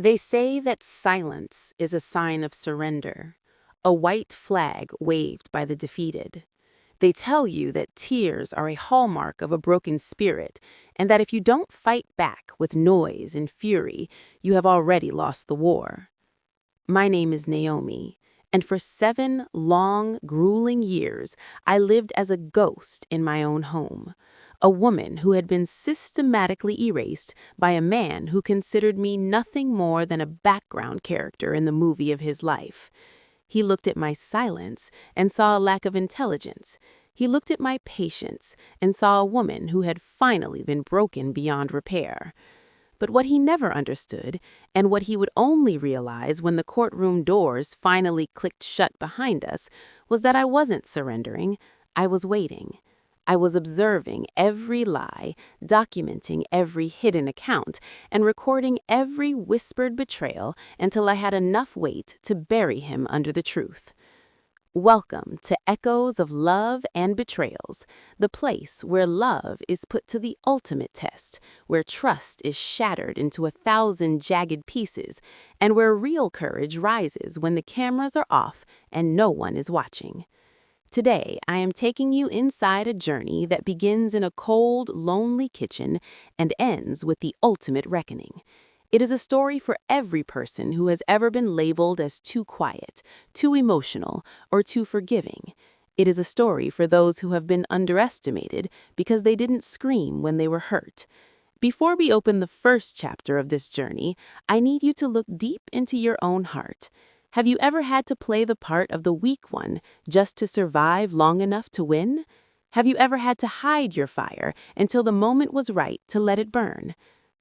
They say that silence is a sign of surrender, a white flag waved by the defeated. They tell you that tears are a hallmark of a broken spirit, and that if you don't fight back with noise and fury, you have already lost the war. My name is Naomi, and for 7 long, grueling years, I lived as a ghost in my own home. A woman who had been systematically erased by a man who considered me nothing more than a background character in the movie of his life. He looked at my silence and saw a lack of intelligence. He looked at my patience and saw a woman who had finally been broken beyond repair. But what he never understood, and what he would only realize when the courtroom doors finally clicked shut behind us, was that I wasn't surrendering. I was waiting. I was observing every lie, documenting every hidden account, and recording every whispered betrayal until I had enough weight to bury him under the truth. Welcome to Echoes of Love and Betrayals, the place where love is put to the ultimate test, where trust is shattered into 1,000 jagged pieces, and where real courage rises when the cameras are off and no one is watching. Today, I am taking you inside a journey that begins in a cold, lonely kitchen and ends with the ultimate reckoning. It is a story for every person who has ever been labeled as too quiet, too emotional, or too forgiving. It is a story for those who have been underestimated because they didn't scream when they were hurt. Before we open the first chapter of this journey, I need you to look deep into your own heart. Have you ever had to play the part of the weak one just to survive long enough to win? Have you ever had to hide your fire until the moment was right to let it burn?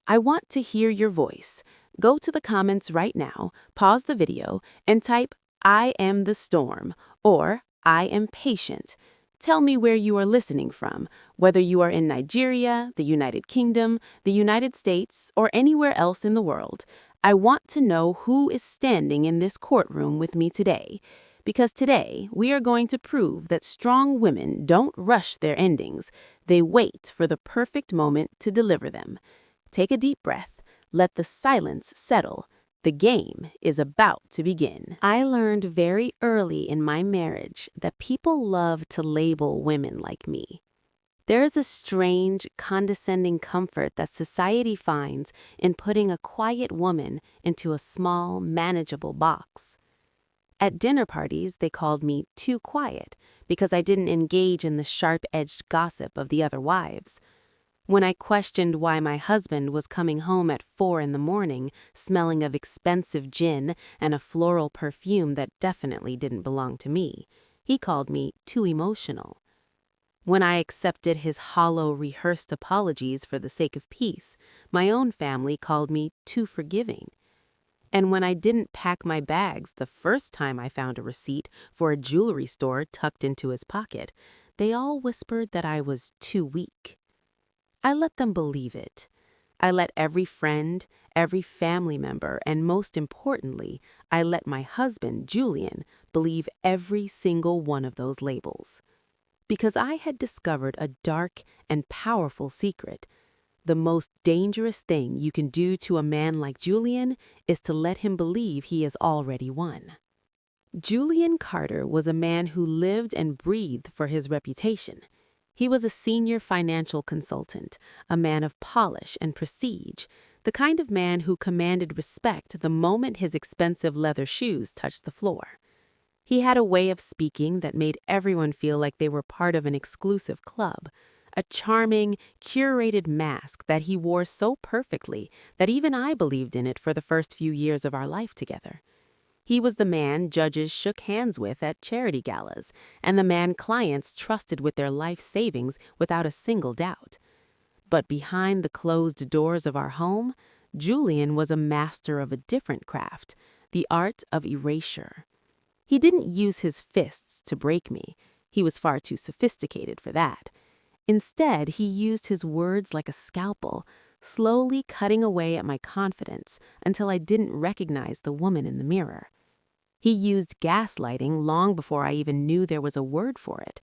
I want to hear your voice. Go to the comments right now, pause the video, and type, "I am the storm," or "I am patient." Tell me where you are listening from, whether you are in Nigeria, the United Kingdom, the United States, or anywhere else in the world. I want to know who is standing in this courtroom with me today, because today we are going to prove that strong women don't rush their endings. They wait for the perfect moment to deliver them. Take a deep breath. Let the silence settle. The game is about to begin. I learned very early in my marriage that people love to label women like me. There is a strange, condescending comfort that society finds in putting a quiet woman into a small, manageable box. At dinner parties, they called me too quiet because I didn't engage in the sharp-edged gossip of the other wives. When I questioned why my husband was coming home at 4 in the morning, smelling of expensive gin and a floral perfume that definitely didn't belong to me, he called me too emotional. When I accepted his hollow, rehearsed apologies for the sake of peace, my own family called me too forgiving. And when I didn't pack my bags the first time I found a receipt for a jewelry store tucked into his pocket, they all whispered that I was too weak. I let them believe it. I let every friend, every family member, and most importantly, I let my husband, Julian, believe every single one of those labels. Because I had discovered a dark and powerful secret. The most dangerous thing you can do to a man like Julian is to let him believe he has already won. Julian Carter was a man who lived and breathed for his reputation. He was a senior financial consultant, a man of polish and prestige, the kind of man who commanded respect the moment his expensive leather shoes touched the floor. He had a way of speaking that made everyone feel like they were part of an exclusive club, a charming, curated mask that he wore so perfectly that even I believed in it for the first few years of our life together. He was the man judges shook hands with at charity galas, and the man clients trusted with their life savings without a single doubt. But behind the closed doors of our home, Julian was a master of a different craft, the art of erasure. He didn't use his fists to break me. He was far too sophisticated for that. Instead, he used his words like a scalpel, slowly cutting away at my confidence until I didn't recognize the woman in the mirror. He used gaslighting long before I even knew there was a word for it.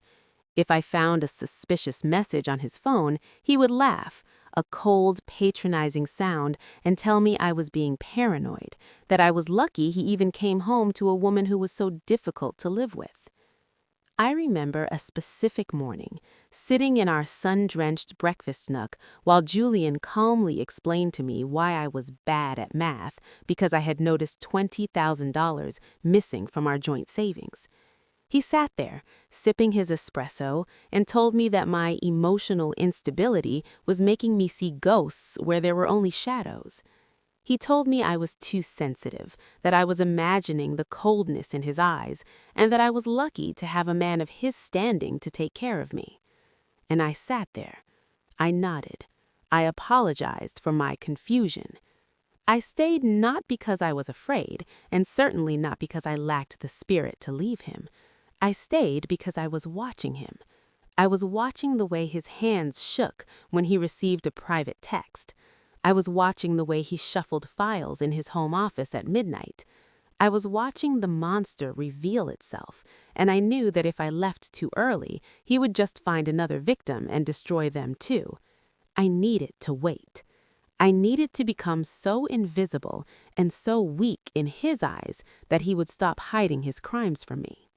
If I found a suspicious message on his phone, he would laugh, a cold, patronizing sound, and tell me I was being paranoid, that I was lucky he even came home to a woman who was so difficult to live with. I remember a specific morning, sitting in our sun-drenched breakfast nook while Julian calmly explained to me why I was bad at math because I had noticed $20,000 missing from our joint savings. He sat there, sipping his espresso, and told me that my emotional instability was making me see ghosts where there were only shadows. He told me I was too sensitive, that I was imagining the coldness in his eyes, and that I was lucky to have a man of his standing to take care of me. And I sat there. I nodded. I apologized for my confusion. I stayed not because I was afraid, and certainly not because I lacked the spirit to leave him. I stayed because I was watching him. I was watching the way his hands shook when he received a private text. I was watching the way he shuffled files in his home office at midnight. I was watching the monster reveal itself, and I knew that if I left too early, he would just find another victim and destroy them too. I needed to wait. I needed to become so invisible and so weak in his eyes that he would stop hiding his crimes from me.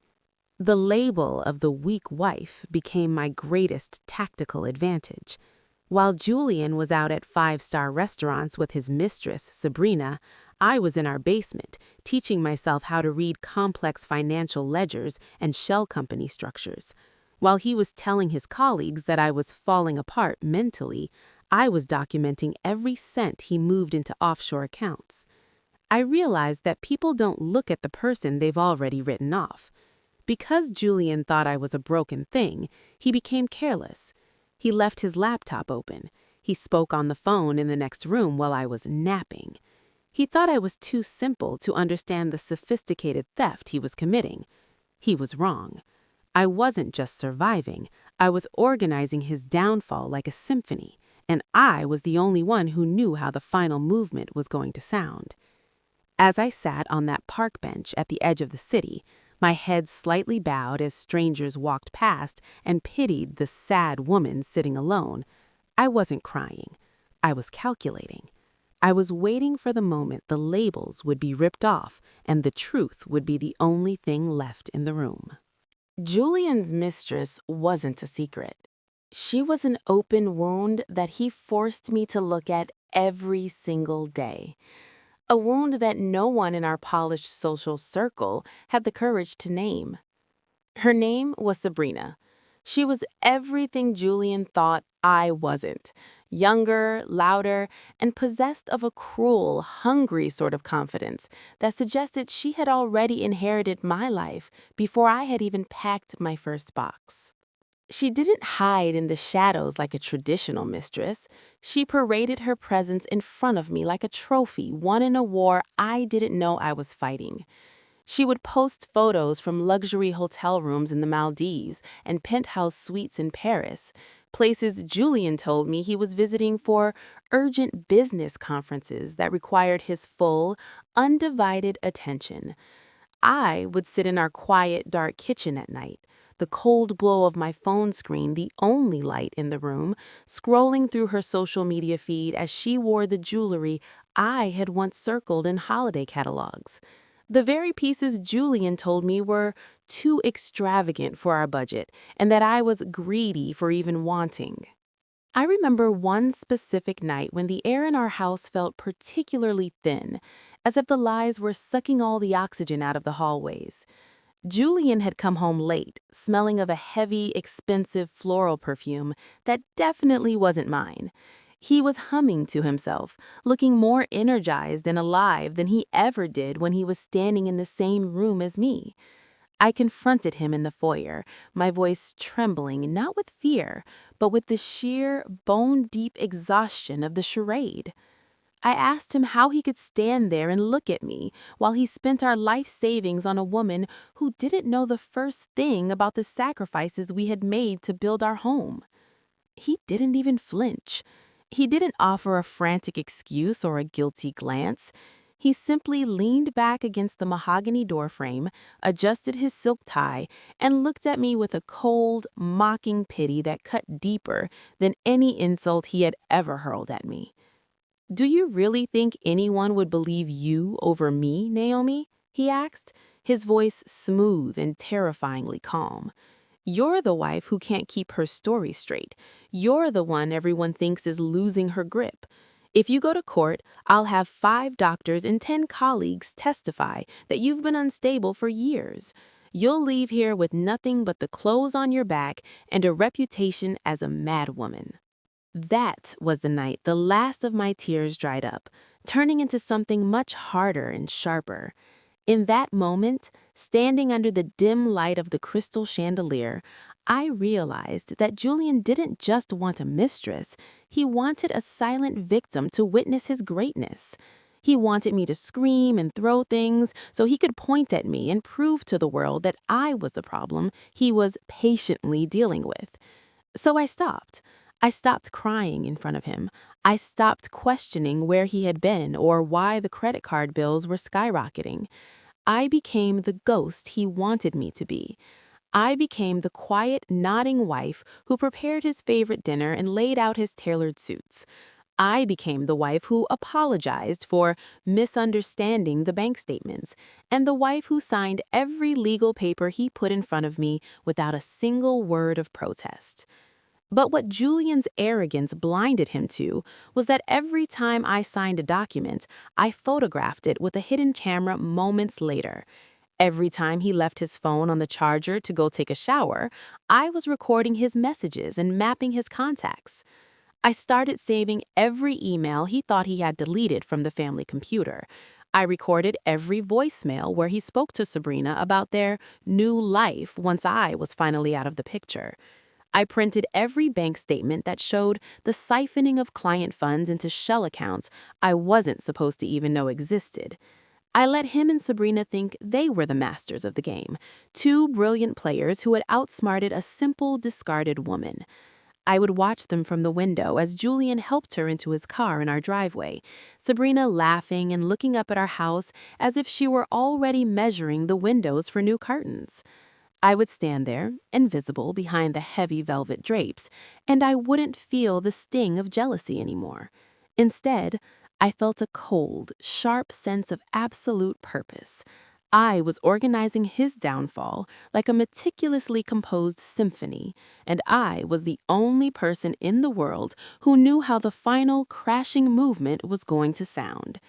The label of the weak wife became my greatest tactical advantage. While Julian was out at five-star restaurants with his mistress, Sabrina, I was in our basement, teaching myself how to read complex financial ledgers and shell company structures. While he was telling his colleagues that I was falling apart mentally, I was documenting every cent he moved into offshore accounts. I realized that people don't look at the person they've already written off. Because Julian thought I was a broken thing, he became careless. He left his laptop open. He spoke on the phone in the next room while I was napping. He thought I was too simple to understand the sophisticated theft he was committing. He was wrong. I wasn't just surviving. I was organizing his downfall like a symphony, and I was the only one who knew how the final movement was going to sound. As I sat on that park bench at the edge of the city, my head slightly bowed as strangers walked past and pitied the sad woman sitting alone, I wasn't crying. I was calculating. I was waiting for the moment the labels would be ripped off and the truth would be the only thing left in the room. Julian's mistress wasn't a secret. She was an open wound that he forced me to look at every single day. A wound that no one in our polished social circle had the courage to name. Her name was Sabrina. She was everything Julian thought I wasn't. Younger, louder, and possessed of a cruel, hungry sort of confidence that suggested she had already inherited my life before I had even packed my first box. She didn't hide in the shadows like a traditional mistress. She paraded her presence in front of me like a trophy won in a war I didn't know I was fighting. She would post photos from luxury hotel rooms in the Maldives and penthouse suites in Paris, places Julian told me he was visiting for urgent business conferences that required his full, undivided attention. I would sit in our quiet, dark kitchen at night, the cold glow of my phone screen the only light in the room, scrolling through her social media feed as she wore the jewelry I had once circled in holiday catalogs. The very pieces Julian told me were too extravagant for our budget and that I was greedy for even wanting. I remember one specific night when the air in our house felt particularly thin, as if the lies were sucking all the oxygen out of the hallways. Julian had come home late, smelling of a heavy, expensive floral perfume that definitely wasn't mine. He was humming to himself, looking more energized and alive than he ever did when he was standing in the same room as me. I confronted him in the foyer, my voice trembling not with fear, but with the sheer, bone-deep exhaustion of the charade. I asked him how he could stand there and look at me while he spent our life savings on a woman who didn't know the first thing about the sacrifices we had made to build our home. He didn't even flinch. He didn't offer a frantic excuse or a guilty glance. He simply leaned back against the mahogany doorframe, adjusted his silk tie, and looked at me with a cold, mocking pity that cut deeper than any insult he had ever hurled at me. "Do you really think anyone would believe you over me, Naomi?" he asked, his voice smooth and terrifyingly calm. "You're the wife who can't keep her story straight. You're the one everyone thinks is losing her grip. If you go to court, I'll have 5 doctors and 10 colleagues testify that you've been unstable for years. You'll leave here with nothing but the clothes on your back and a reputation as a madwoman." That was the night the last of my tears dried up, turning into something much harder and sharper. In that moment, standing under the dim light of the crystal chandelier, I realized that Julian didn't just want a mistress, he wanted a silent victim to witness his greatness. He wanted me to scream and throw things so he could point at me and prove to the world that I was the problem he was patiently dealing with. So I stopped. I stopped crying in front of him. I stopped questioning where he had been or why the credit card bills were skyrocketing. I became the ghost he wanted me to be. I became the quiet, nodding wife who prepared his favorite dinner and laid out his tailored suits. I became the wife who apologized for misunderstanding the bank statements, and the wife who signed every legal paper he put in front of me without a single word of protest. But what Julian's arrogance blinded him to was that every time I signed a document, I photographed it with a hidden camera moments later. Every time he left his phone on the charger to go take a shower, I was recording his messages and mapping his contacts. I started saving every email he thought he had deleted from the family computer. I recorded every voicemail where he spoke to Sabrina about their new life once I was finally out of the picture. I printed every bank statement that showed the siphoning of client funds into shell accounts I wasn't supposed to even know existed. I let him and Sabrina think they were the masters of the game, 2 brilliant players who had outsmarted a simple, discarded woman. I would watch them from the window as Julian helped her into his car in our driveway, Sabrina laughing and looking up at our house as if she were already measuring the windows for new curtains. I would stand there, invisible behind the heavy velvet drapes, and I wouldn't feel the sting of jealousy anymore. Instead, I felt a cold, sharp sense of absolute purpose. I was organizing his downfall like a meticulously composed symphony, and I was the only person in the world who knew how the final crashing movement was going to sound.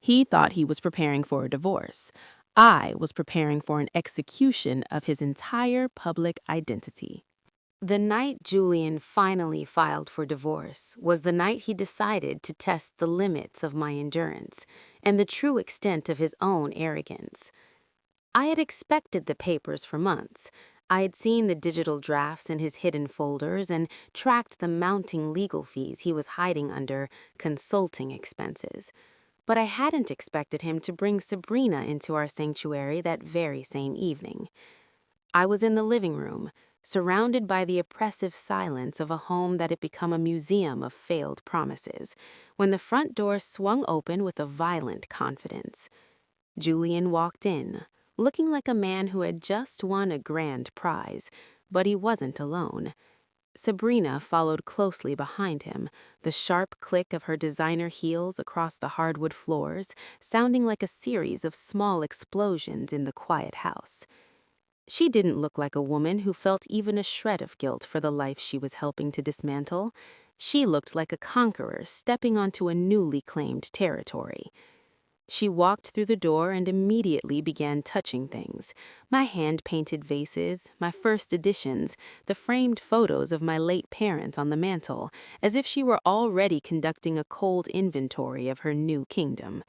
He thought he was preparing for a divorce. I was preparing for an execution of his entire public identity. The night Julian finally filed for divorce was the night he decided to test the limits of my endurance and the true extent of his own arrogance. I had expected the papers for months. I had seen the digital drafts in his hidden folders and tracked the mounting legal fees he was hiding under consulting expenses. But I hadn't expected him to bring Sabrina into our sanctuary that very same evening. I was in the living room, surrounded by the oppressive silence of a home that had become a museum of failed promises, when the front door swung open with a violent confidence. Julian walked in, looking like a man who had just won a grand prize, but he wasn't alone. Sabrina followed closely behind him, the sharp click of her designer heels across the hardwood floors sounding like a series of small explosions in the quiet house. She didn't look like a woman who felt even a shred of guilt for the life she was helping to dismantle. She looked like a conqueror stepping onto a newly claimed territory. She walked through the door and immediately began touching things. My hand-painted vases, my first editions, the framed photos of my late parents on the mantel, as if she were already conducting a cold inventory of her new kingdom.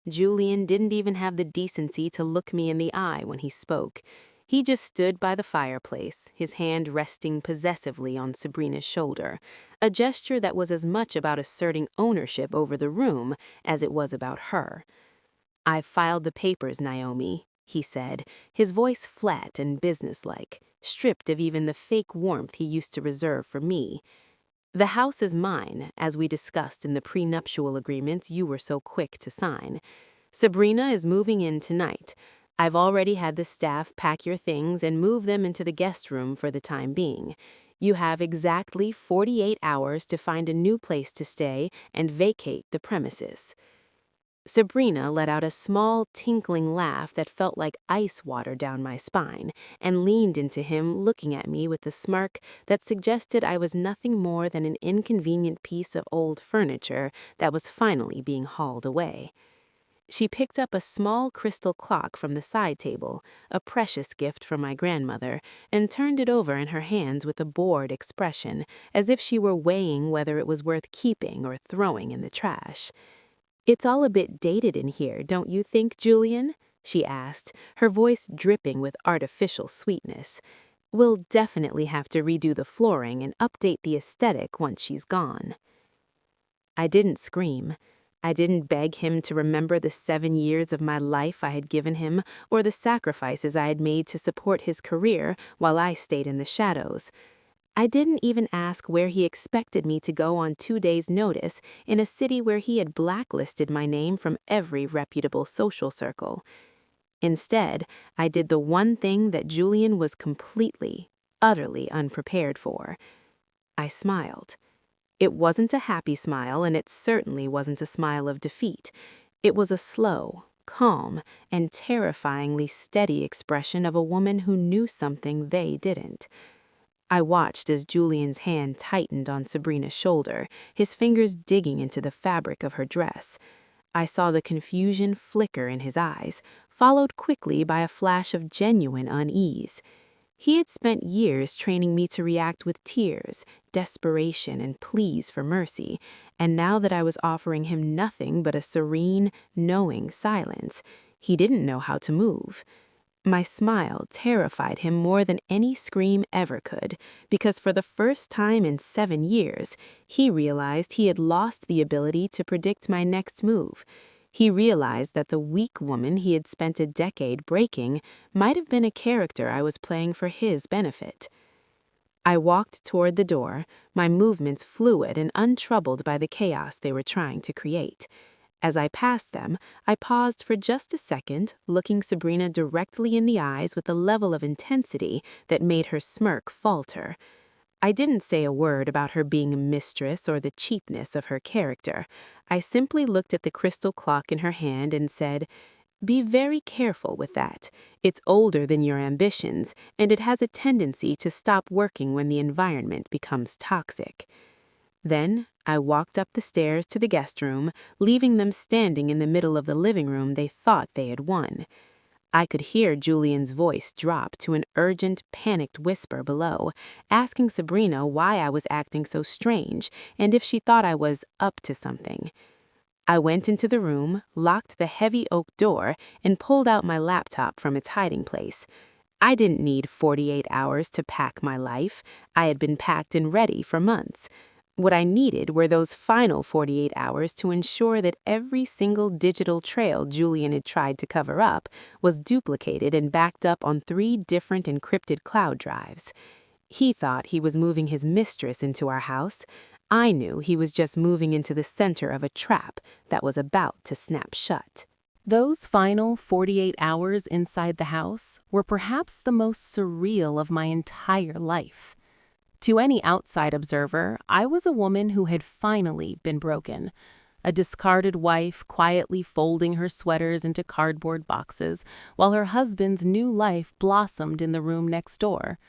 Julian didn't even have the decency to look me in the eye when he spoke. He just stood by the fireplace, his hand resting possessively on Sabrina's shoulder, a gesture that was as much about asserting ownership over the room as it was about her. "I've filed the papers, Naomi," he said, his voice flat and businesslike, stripped of even the fake warmth he used to reserve for me. "The house is mine, as we discussed in the prenuptial agreements you were so quick to sign. Sabrina is moving in tonight. I've already had the staff pack your things and move them into the guest room for the time being. You have exactly 48 hours to find a new place to stay and vacate the premises." Sabrina let out a small, tinkling laugh that felt like ice water down my spine and leaned into him, looking at me with a smirk that suggested I was nothing more than an inconvenient piece of old furniture that was finally being hauled away. She picked up a small crystal clock from the side table, a precious gift from my grandmother, and turned it over in her hands with a bored expression, as if she were weighing whether it was worth keeping or throwing in the trash. "It's all a bit dated in here, don't you think, Julian?" she asked, her voice dripping with artificial sweetness. "We'll definitely have to redo the flooring and update the aesthetic once she's gone." I didn't scream. I didn't beg him to remember the 7 years of my life I had given him or the sacrifices I had made to support his career while I stayed in the shadows. I didn't even ask where he expected me to go on 2 days' notice in a city where he had blacklisted my name from every reputable social circle. Instead, I did the one thing that Julian was completely, utterly unprepared for. I smiled. It wasn't a happy smile, and it certainly wasn't a smile of defeat. It was a slow, calm, and terrifyingly steady expression of a woman who knew something they didn't. I watched as Julian's hand tightened on Sabrina's shoulder, his fingers digging into the fabric of her dress. I saw the confusion flicker in his eyes, followed quickly by a flash of genuine unease. He had spent years training me to react with tears, desperation, and pleas for mercy, and now that I was offering him nothing but a serene, knowing silence, he didn't know how to move. My smile terrified him more than any scream ever could, because for the first time in 7 years, he realized he had lost the ability to predict my next move. He realized that the weak woman he had spent a decade breaking might have been a character I was playing for his benefit. I walked toward the door, my movements fluid and untroubled by the chaos they were trying to create. As I passed them, I paused for just a second, looking Sabrina directly in the eyes with a level of intensity that made her smirk falter. I didn't say a word about her being a mistress or the cheapness of her character. I simply looked at the crystal clock in her hand and said, "Be very careful with that. It's older than your ambitions, and it has a tendency to stop working when the environment becomes toxic." Then I walked up the stairs to the guest room, leaving them standing in the middle of the living room they thought they had won. I could hear Julian's voice drop to an urgent, panicked whisper below, asking Sabrina why I was acting so strange and if she thought I was up to something. I went into the room, locked the heavy oak door, and pulled out my laptop from its hiding place. I didn't need 48 hours to pack my life. I had been packed and ready for months. What I needed were those final 48 hours to ensure that every single digital trail Julian had tried to cover up was duplicated and backed up on 3 different encrypted cloud drives. He thought he was moving his mistress into our house. I knew he was just moving into the center of a trap that was about to snap shut. Those final 48 hours inside the house were perhaps the most surreal of my entire life. To any outside observer, I was a woman who had finally been broken. A discarded wife quietly folding her sweaters into cardboard boxes while her husband's new life blossomed in the room next door.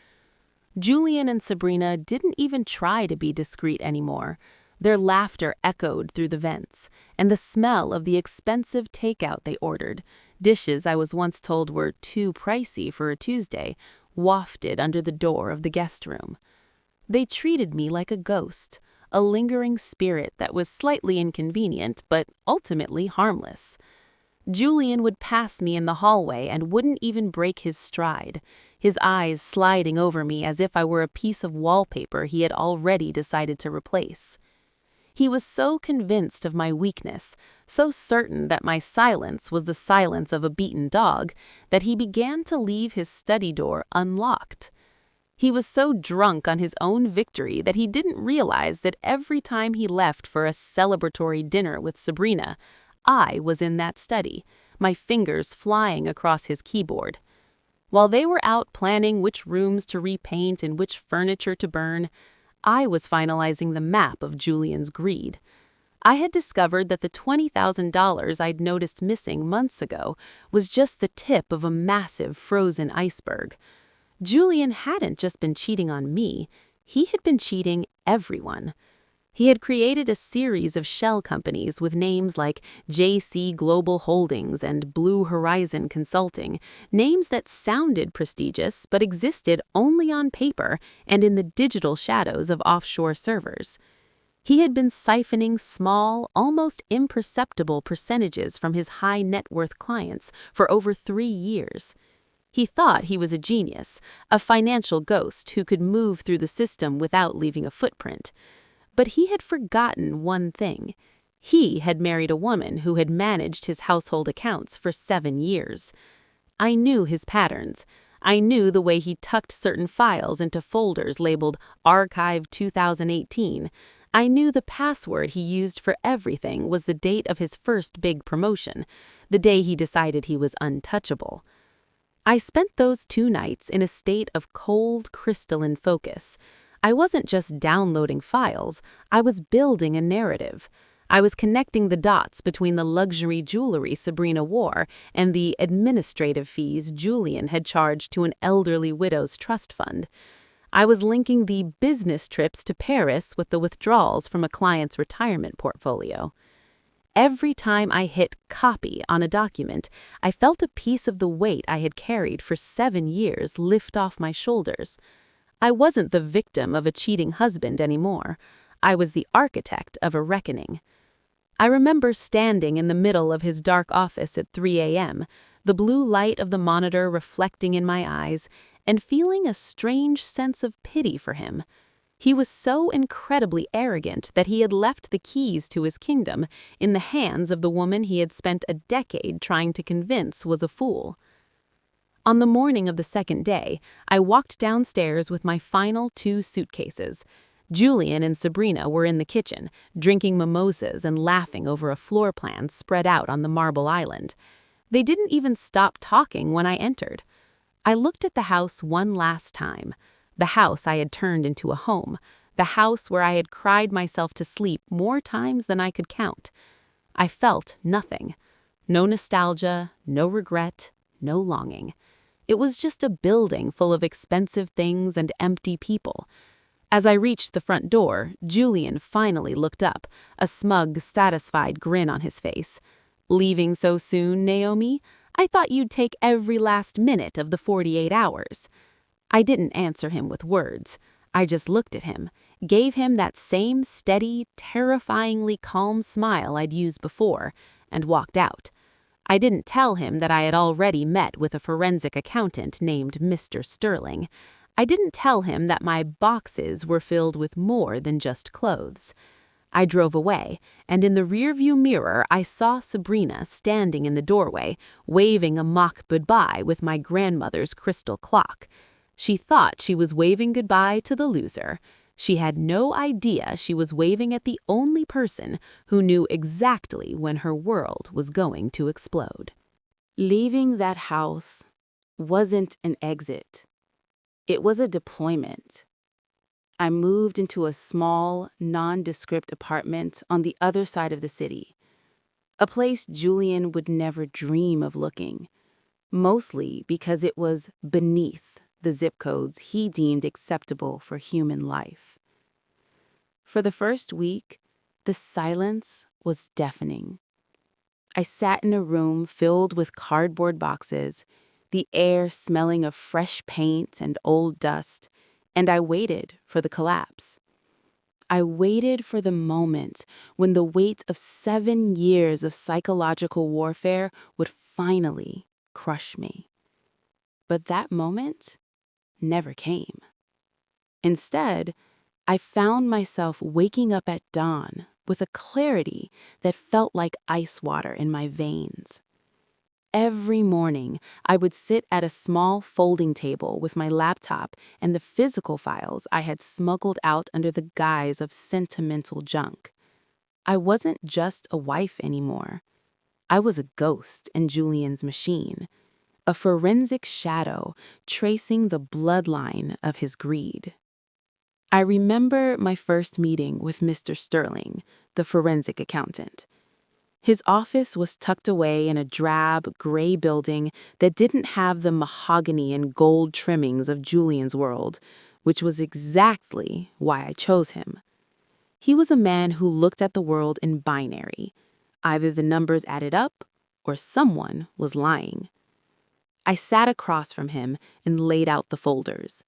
Julian and Sabrina didn't even try to be discreet anymore. Their laughter echoed through the vents, and the smell of the expensive takeout they ordered, dishes I was once told were too pricey for a Tuesday, wafted under the door of the guest room. They treated me like a ghost, a lingering spirit that was slightly inconvenient but ultimately harmless. Julian would pass me in the hallway and wouldn't even break his stride, his eyes sliding over me as if I were a piece of wallpaper he had already decided to replace. He was so convinced of my weakness, so certain that my silence was the silence of a beaten dog, that he began to leave his study door unlocked. He was so drunk on his own victory that he didn't realize that every time he left for a celebratory dinner with Sabrina, I was in that study, my fingers flying across his keyboard. While they were out planning which rooms to repaint and which furniture to burn, I was finalizing the map of Julian's greed. I had discovered that the $20,000 I'd noticed missing months ago was just the tip of a massive frozen iceberg. Julian hadn't just been cheating on me, he had been cheating everyone. He had created a series of shell companies with names like JC Global Holdings and Blue Horizon Consulting, names that sounded prestigious but existed only on paper and in the digital shadows of offshore servers. He had been siphoning small, almost imperceptible percentages from his high-net-worth clients for over 3 years. He thought he was a genius, a financial ghost who could move through the system without leaving a footprint. But he had forgotten one thing. He had married a woman who had managed his household accounts for 7 years. I knew his patterns. I knew the way he tucked certain files into folders labeled Archive 2018. I knew the password he used for everything was the date of his first big promotion, the day he decided he was untouchable. I spent those 2 nights in a state of cold, crystalline focus. I wasn't just downloading files, I was building a narrative. I was connecting the dots between the luxury jewelry Sabrina wore and the administrative fees Julian had charged to an elderly widow's trust fund. I was linking the business trips to Paris with the withdrawals from a client's retirement portfolio. Every time I hit copy on a document, I felt a piece of the weight I had carried for 7 years lift off my shoulders. I wasn't the victim of a cheating husband anymore. I was the architect of a reckoning. I remember standing in the middle of his dark office at 3 a.m., the blue light of the monitor reflecting in my eyes, and feeling a strange sense of pity for him. He was so incredibly arrogant that he had left the keys to his kingdom in the hands of the woman he had spent a decade trying to convince was a fool. On the morning of the second day, I walked downstairs with my final 2 suitcases. Julian and Sabrina were in the kitchen, drinking mimosas and laughing over a floor plan spread out on the marble island. They didn't even stop talking when I entered. I looked at the house one last time, the house I had turned into a home, the house where I had cried myself to sleep more times than I could count. I felt nothing. No nostalgia, no regret, no longing. It was just a building full of expensive things and empty people. As I reached the front door, Julian finally looked up, a smug, satisfied grin on his face. "Leaving so soon, Naomi? I thought you'd take every last minute of the 48 hours. I didn't answer him with words. I just looked at him, gave him that same steady, terrifyingly calm smile I'd used before, and walked out. I didn't tell him that I had already met with a forensic accountant named Mr. Sterling. I didn't tell him that my boxes were filled with more than just clothes. I drove away, and in the rearview mirror I saw Sabrina standing in the doorway, waving a mock goodbye with my grandmother's crystal clock. She thought she was waving goodbye to the loser. She had no idea she was waving at the only person who knew exactly when her world was going to explode. Leaving that house wasn't an exit. It was a deployment. I moved into a small, nondescript apartment on the other side of the city, a place Julian would never dream of looking, mostly because it was beneath the zip codes he deemed acceptable for human life. For the first week, the silence was deafening. I sat in a room filled with cardboard boxes, the air smelling of fresh paint and old dust, and I waited for the collapse. I waited for the moment when the weight of 7 years of psychological warfare would finally crush me. But that moment never came. Instead, I found myself waking up at dawn with a clarity that felt like ice water in my veins. Every morning, I would sit at a small folding table with my laptop and the physical files I had smuggled out under the guise of sentimental junk. I wasn't just a wife anymore. I was a ghost in Julian's machine, a forensic shadow tracing the bloodline of his greed. I remember my first meeting with Mr. Sterling, the forensic accountant. His office was tucked away in a drab, gray building that didn't have the mahogany and gold trimmings of Julian's world, which was exactly why I chose him. He was a man who looked at the world in binary. Either the numbers added up, or someone was lying. I sat across from him and laid out the folders.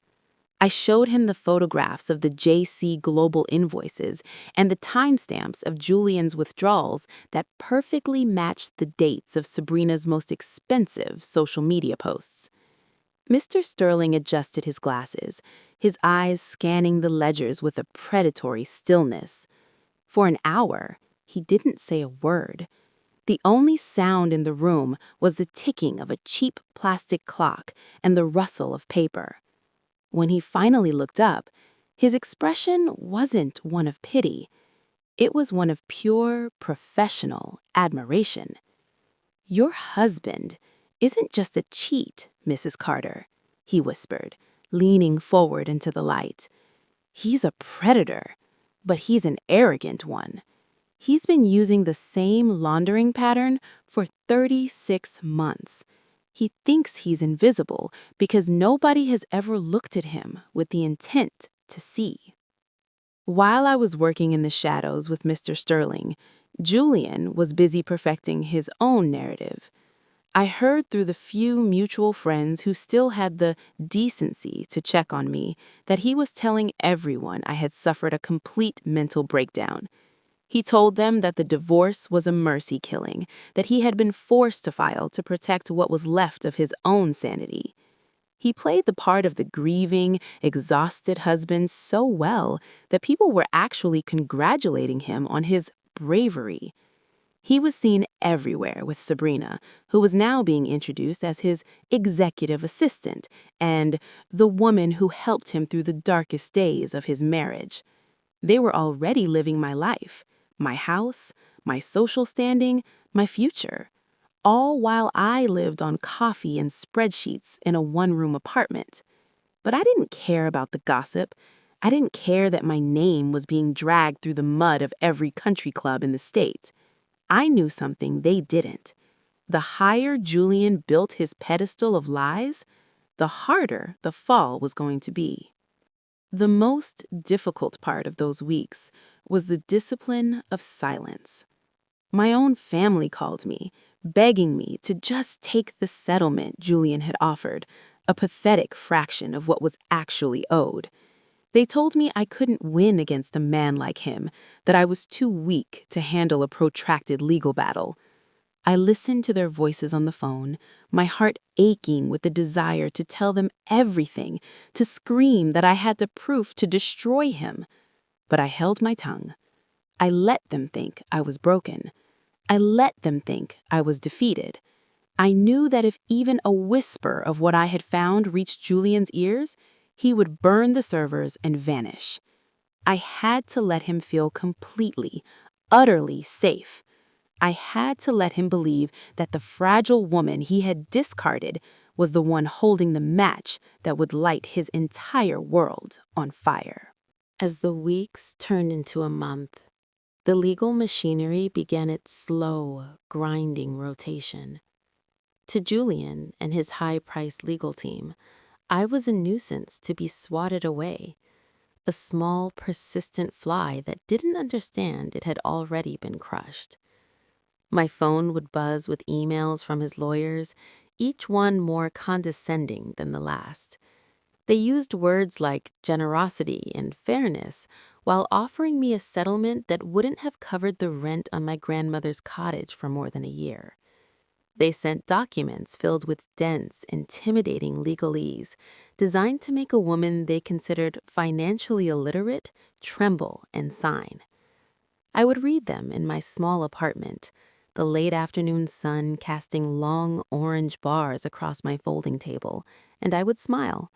I showed him the photographs of the JC Global invoices and the timestamps of Julian's withdrawals that perfectly matched the dates of Sabrina's most expensive social media posts. Mr. Sterling adjusted his glasses, his eyes scanning the ledgers with a predatory stillness. For an hour, he didn't say a word. The only sound in the room was the ticking of a cheap plastic clock and the rustle of paper. When he finally looked up, his expression wasn't one of pity. It was one of pure, professional admiration. "Your husband isn't just a cheat, Mrs. Carter," he whispered, leaning forward into the light. "He's a predator, but he's an arrogant one. He's been using the same laundering pattern for 36 months. He thinks he's invisible because nobody has ever looked at him with the intent to see." While I was working in the shadows with Mr. Sterling, Julian was busy perfecting his own narrative. I heard through the few mutual friends who still had the decency to check on me that he was telling everyone I had suffered a complete mental breakdown. He told them that the divorce was a mercy killing, that he had been forced to file to protect what was left of his own sanity. He played the part of the grieving, exhausted husband so well that people were actually congratulating him on his bravery. He was seen everywhere with Sabrina, who was now being introduced as his executive assistant and the woman who helped him through the darkest days of his marriage. They were already living my life, my house, my social standing, my future, all while I lived on coffee and spreadsheets in a one-room apartment. But I didn't care about the gossip. I didn't care that my name was being dragged through the mud of every country club in the state. I knew something they didn't. The higher Julian built his pedestal of lies, the harder the fall was going to be. The most difficult part of those weeks was the discipline of silence. My own family called me, begging me to just take the settlement Julian had offered, a pathetic fraction of what was actually owed. They told me I couldn't win against a man like him, that I was too weak to handle a protracted legal battle. I listened to their voices on the phone, my heart aching with the desire to tell them everything, to scream that I had the proof to destroy him. But I held my tongue. I let them think I was broken. I let them think I was defeated. I knew that if even a whisper of what I had found reached Julian's ears, he would burn the servers and vanish. I had to let him feel completely, utterly safe. I had to let him believe that the fragile woman he had discarded was the one holding the match that would light his entire world on fire. As the weeks turned into a month, the legal machinery began its slow, grinding rotation. To Julian and his high-priced legal team, I was a nuisance to be swatted away, a small, persistent fly that didn't understand it had already been crushed. My phone would buzz with emails from his lawyers, each one more condescending than the last. They used words like generosity and fairness while offering me a settlement that wouldn't have covered the rent on my grandmother's cottage for more than a year. They sent documents filled with dense, intimidating legalese, designed to make a woman they considered financially illiterate tremble and sign. I would read them in my small apartment, the late afternoon sun casting long orange bars across my folding table, and I would smile.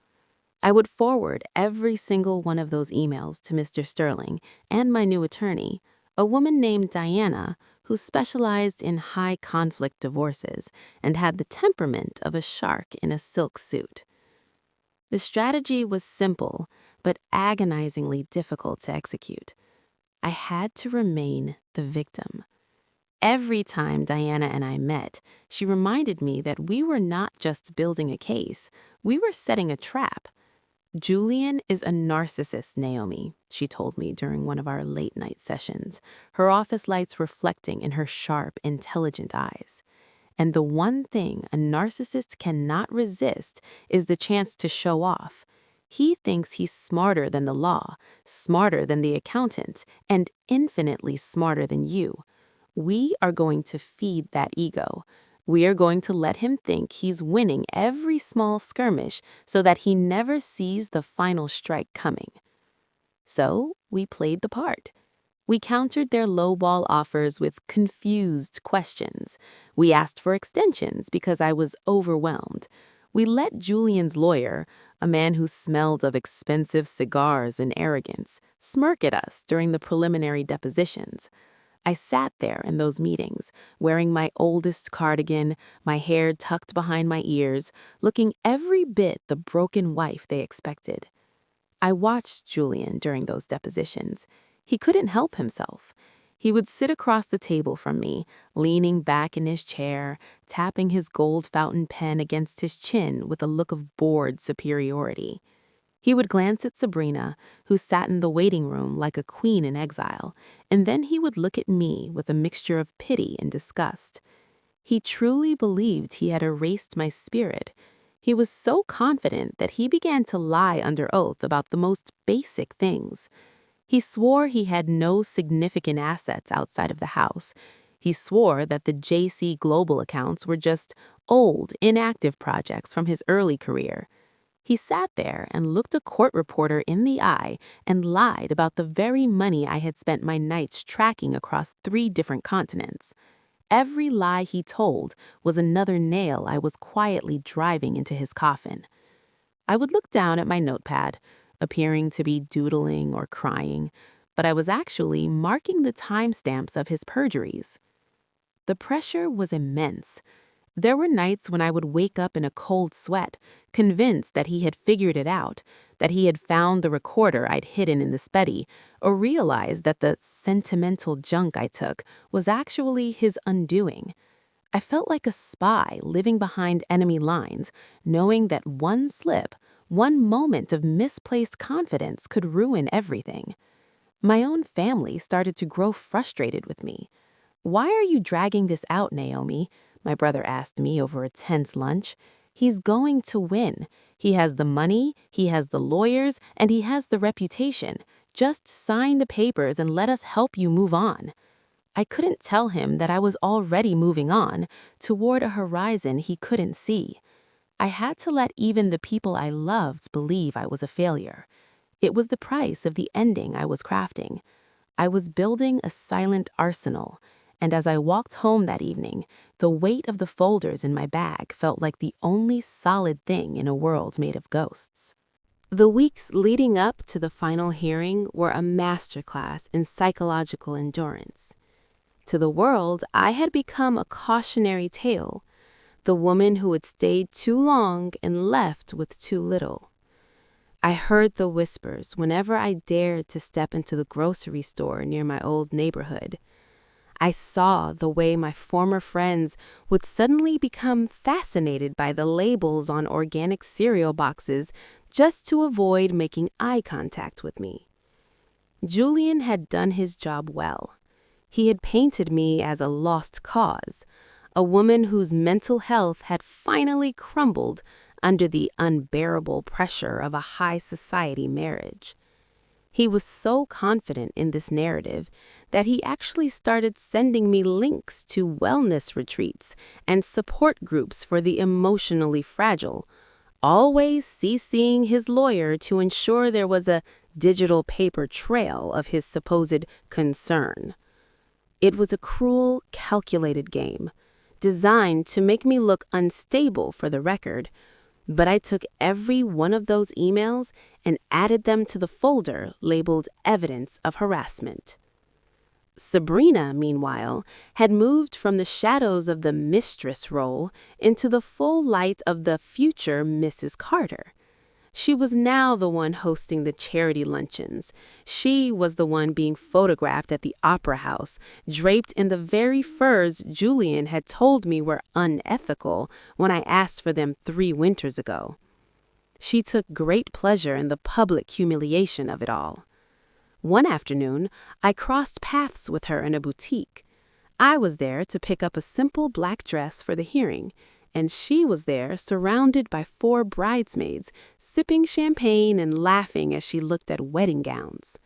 I would forward every single one of those emails to Mr. Sterling and my new attorney, a woman named Diana, who specialized in high-conflict divorces and had the temperament of a shark in a silk suit. The strategy was simple, but agonizingly difficult to execute. I had to remain the victim. Every time Diana and I met, she reminded me that we were not just building a case, we were setting a trap. Julian is a narcissist, Naomi, she told me during one of our late-night sessions, her office lights reflecting in her sharp, intelligent eyes. And the one thing a narcissist cannot resist is the chance to show off. He thinks he's smarter than the law, smarter than the accountant, and infinitely smarter than you. We are going to feed that ego. We are going to let him think he's winning every small skirmish so that he never sees the final strike coming. So we played the part. We countered their lowball offers with confused questions. We asked for extensions because I was overwhelmed. We let Julian's lawyer, a man who smelled of expensive cigars and arrogance, smirk at us during the preliminary depositions. I sat there in those meetings, wearing my oldest cardigan, my hair tucked behind my ears, looking every bit the broken wife they expected. I watched Julian during those depositions. He couldn't help himself. He would sit across the table from me, leaning back in his chair, tapping his gold fountain pen against his chin with a look of bored superiority. He would glance at Sabrina, who sat in the waiting room like a queen in exile, and then he would look at me with a mixture of pity and disgust. He truly believed he had erased my spirit. He was so confident that he began to lie under oath about the most basic things. He swore he had no significant assets outside of the house. He swore that the JC Global accounts were just old, inactive projects from his early career. He sat there and looked a court reporter in the eye and lied about the very money I had spent my nights tracking across 3 different continents. Every lie he told was another nail I was quietly driving into his coffin. I would look down at my notepad, appearing to be doodling or crying, but I was actually marking the timestamps of his perjuries. The pressure was immense. There were nights when I would wake up in a cold sweat, convinced that he had figured it out, that he had found the recorder I'd hidden in the speddy, or realized that the sentimental junk I took was actually his undoing. I felt like a spy living behind enemy lines, knowing that one slip, one moment of misplaced confidence could ruin everything. My own family started to grow frustrated with me. "Why are you dragging this out, Naomi?" my brother asked me over a tense lunch. "He's going to win. He has the money, he has the lawyers, and he has the reputation. Just sign the papers and let us help you move on." I couldn't tell him that I was already moving on, toward a horizon he couldn't see. I had to let even the people I loved believe I was a failure. It was the price of the ending I was crafting. I was building a silent arsenal, and as I walked home that evening, the weight of the folders in my bag felt like the only solid thing in a world made of ghosts. The weeks leading up to the final hearing were a masterclass in psychological endurance. To the world, I had become a cautionary tale, the woman who had stayed too long and left with too little. I heard the whispers whenever I dared to step into the grocery store near my old neighborhood. I saw the way my former friends would suddenly become fascinated by the labels on organic cereal boxes just to avoid making eye contact with me. Julian had done his job well. He had painted me as a lost cause, a woman whose mental health had finally crumbled under the unbearable pressure of a high society marriage. He was so confident in this narrative that he actually started sending me links to wellness retreats and support groups for the emotionally fragile, always CCing his lawyer to ensure there was a digital paper trail of his supposed concern. It was a cruel, calculated game, designed to make me look unstable for the record, but I took every one of those emails and added them to the folder labeled evidence of harassment. Sabrina, meanwhile, had moved from the shadows of the mistress role into the full light of the future Mrs. Carter. She was now the one hosting the charity luncheons. She was the one being photographed at the opera house, draped in the very furs Julian had told me were unethical when I asked for them 3 winters ago. She took great pleasure in the public humiliation of it all. One afternoon, I crossed paths with her in a boutique. I was there to pick up a simple black dress for the hearing, and she was there surrounded by 4 bridesmaids, sipping champagne and laughing as she looked at wedding gowns.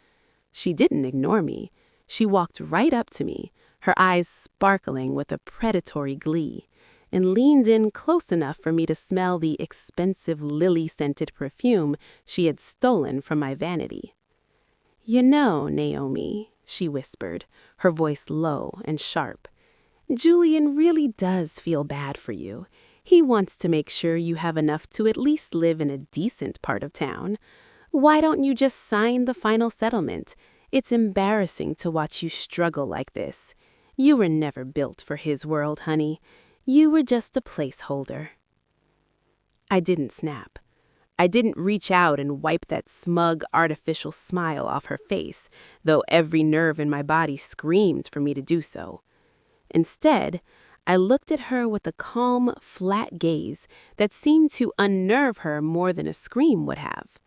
She didn't ignore me. She walked right up to me, her eyes sparkling with a predatory glee, and leaned in close enough for me to smell the expensive lily-scented perfume she had stolen from my vanity. "You know, Naomi," she whispered, her voice low and sharp, "Julian really does feel bad for you. He wants to make sure you have enough to at least live in a decent part of town. Why don't you just sign the final settlement? It's embarrassing to watch you struggle like this. You were never built for his world, honey. You were just a placeholder." I didn't snap. I didn't reach out and wipe that smug, artificial smile off her face, though every nerve in my body screamed for me to do so. Instead, I looked at her with a calm, flat gaze that seemed to unnerve her more than a scream would have.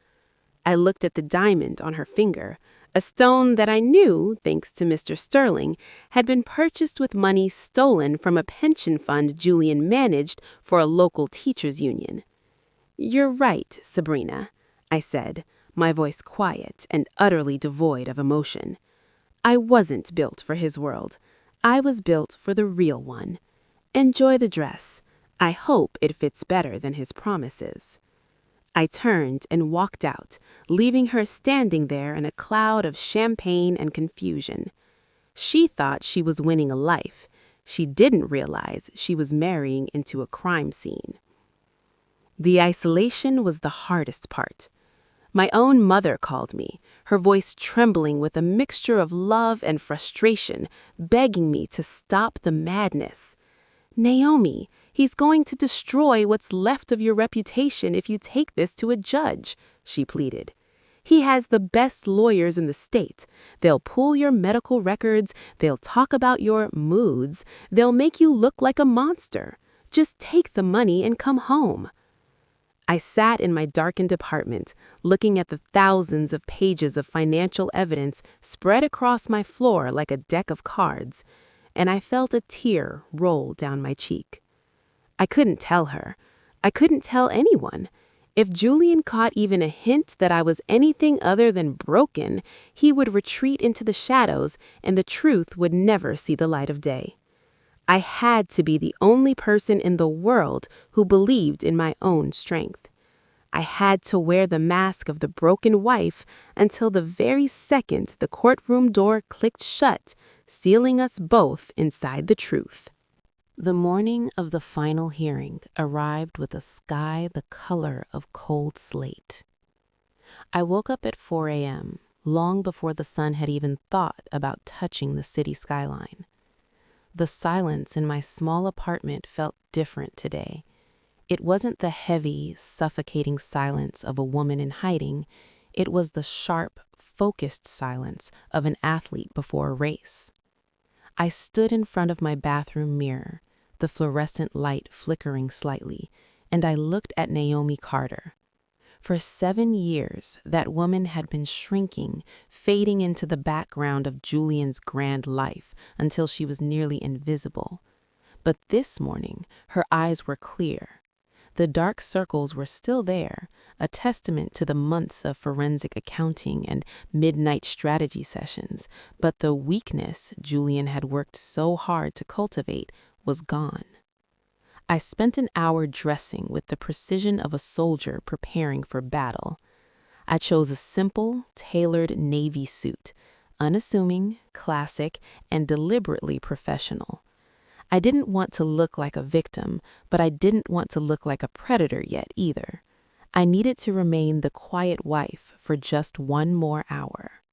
I looked at the diamond on her finger, a stone that I knew, thanks to Mr. Sterling, had been purchased with money stolen from a pension fund Julian managed for a local teachers' union. "You're right, Sabrina," I said, my voice quiet and utterly devoid of emotion. "I wasn't built for his world. I was built for the real one. Enjoy the dress. I hope it fits better than his promises." I turned and walked out, leaving her standing there in a cloud of champagne and confusion. She thought she was winning a life. She didn't realize she was marrying into a crime scene. The isolation was the hardest part. My own mother called me, her voice trembling with a mixture of love and frustration, begging me to stop the madness. "Naomi, he's going to destroy what's left of your reputation if you take this to a judge," she pleaded. "He has the best lawyers in the state. They'll pull your medical records, they'll talk about your moods, they'll make you look like a monster. Just take the money and come home." I sat in my darkened apartment, looking at the thousands of pages of financial evidence spread across my floor like a deck of cards, and I felt a tear roll down my cheek. I couldn't tell her. I couldn't tell anyone. If Julian caught even a hint that I was anything other than broken, he would retreat into the shadows, and the truth would never see the light of day. I had to be the only person in the world who believed in my own strength. I had to wear the mask of the broken wife until the very second the courtroom door clicked shut, sealing us both inside the truth. The morning of the final hearing arrived with a sky the color of cold slate. I woke up at 4 a.m., long before the sun had even thought about touching the city skyline. The silence in my small apartment felt different today. It wasn't the heavy, suffocating silence of a woman in hiding. It was the sharp, focused silence of an athlete before a race. I stood in front of my bathroom mirror, the fluorescent light flickering slightly, and I looked at Naomi Carter. For 7 years, that woman had been shrinking, fading into the background of Julian's grand life until she was nearly invisible. But this morning, her eyes were clear. The dark circles were still there, a testament to the months of forensic accounting and midnight strategy sessions, but the weakness Julian had worked so hard to cultivate was gone. I spent an hour dressing with the precision of a soldier preparing for battle. I chose a simple, tailored navy suit, unassuming, classic, and deliberately professional. I didn't want to look like a victim, but I didn't want to look like a predator yet either. I needed to remain the quiet wife for just one more hour.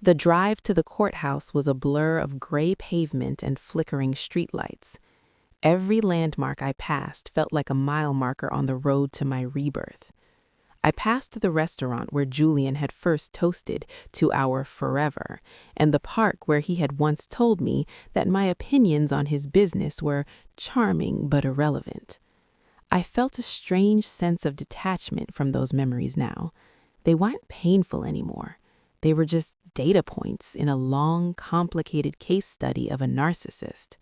The drive to the courthouse was a blur of gray pavement and flickering streetlights. Every landmark I passed felt like a mile marker on the road to my rebirth. I passed the restaurant where Julian had first toasted to our forever, and the park where he had once told me that my opinions on his business were charming but irrelevant. I felt a strange sense of detachment from those memories now. They weren't painful anymore. They were just data points in a long, complicated case study of a narcissist.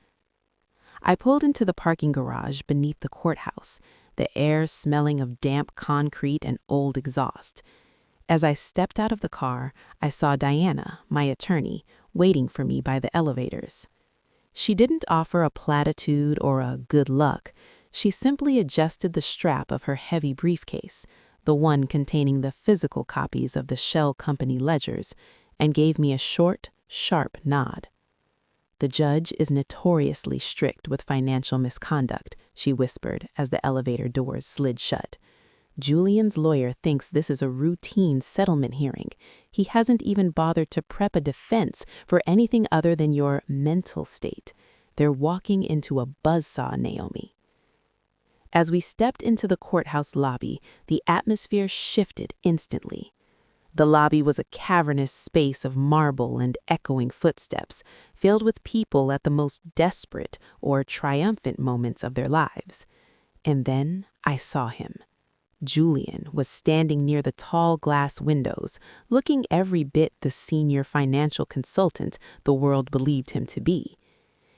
I pulled into the parking garage beneath the courthouse, the air smelling of damp concrete and old exhaust. As I stepped out of the car, I saw Diana, my attorney, waiting for me by the elevators. She didn't offer a platitude or a good luck. She simply adjusted the strap of her heavy briefcase, the one containing the physical copies of the shell company ledgers, and gave me a short, sharp nod. "The judge is notoriously strict with financial misconduct," she whispered as the elevator doors slid shut. "Julian's lawyer thinks this is a routine settlement hearing. He hasn't even bothered to prep a defense for anything other than your mental state. They're walking into a buzzsaw, Naomi." As we stepped into the courthouse lobby, the atmosphere shifted instantly. The lobby was a cavernous space of marble and echoing footsteps, filled with people at the most desperate or triumphant moments of their lives. And then I saw him. Julian was standing near the tall glass windows, looking every bit the senior financial consultant the world believed him to be.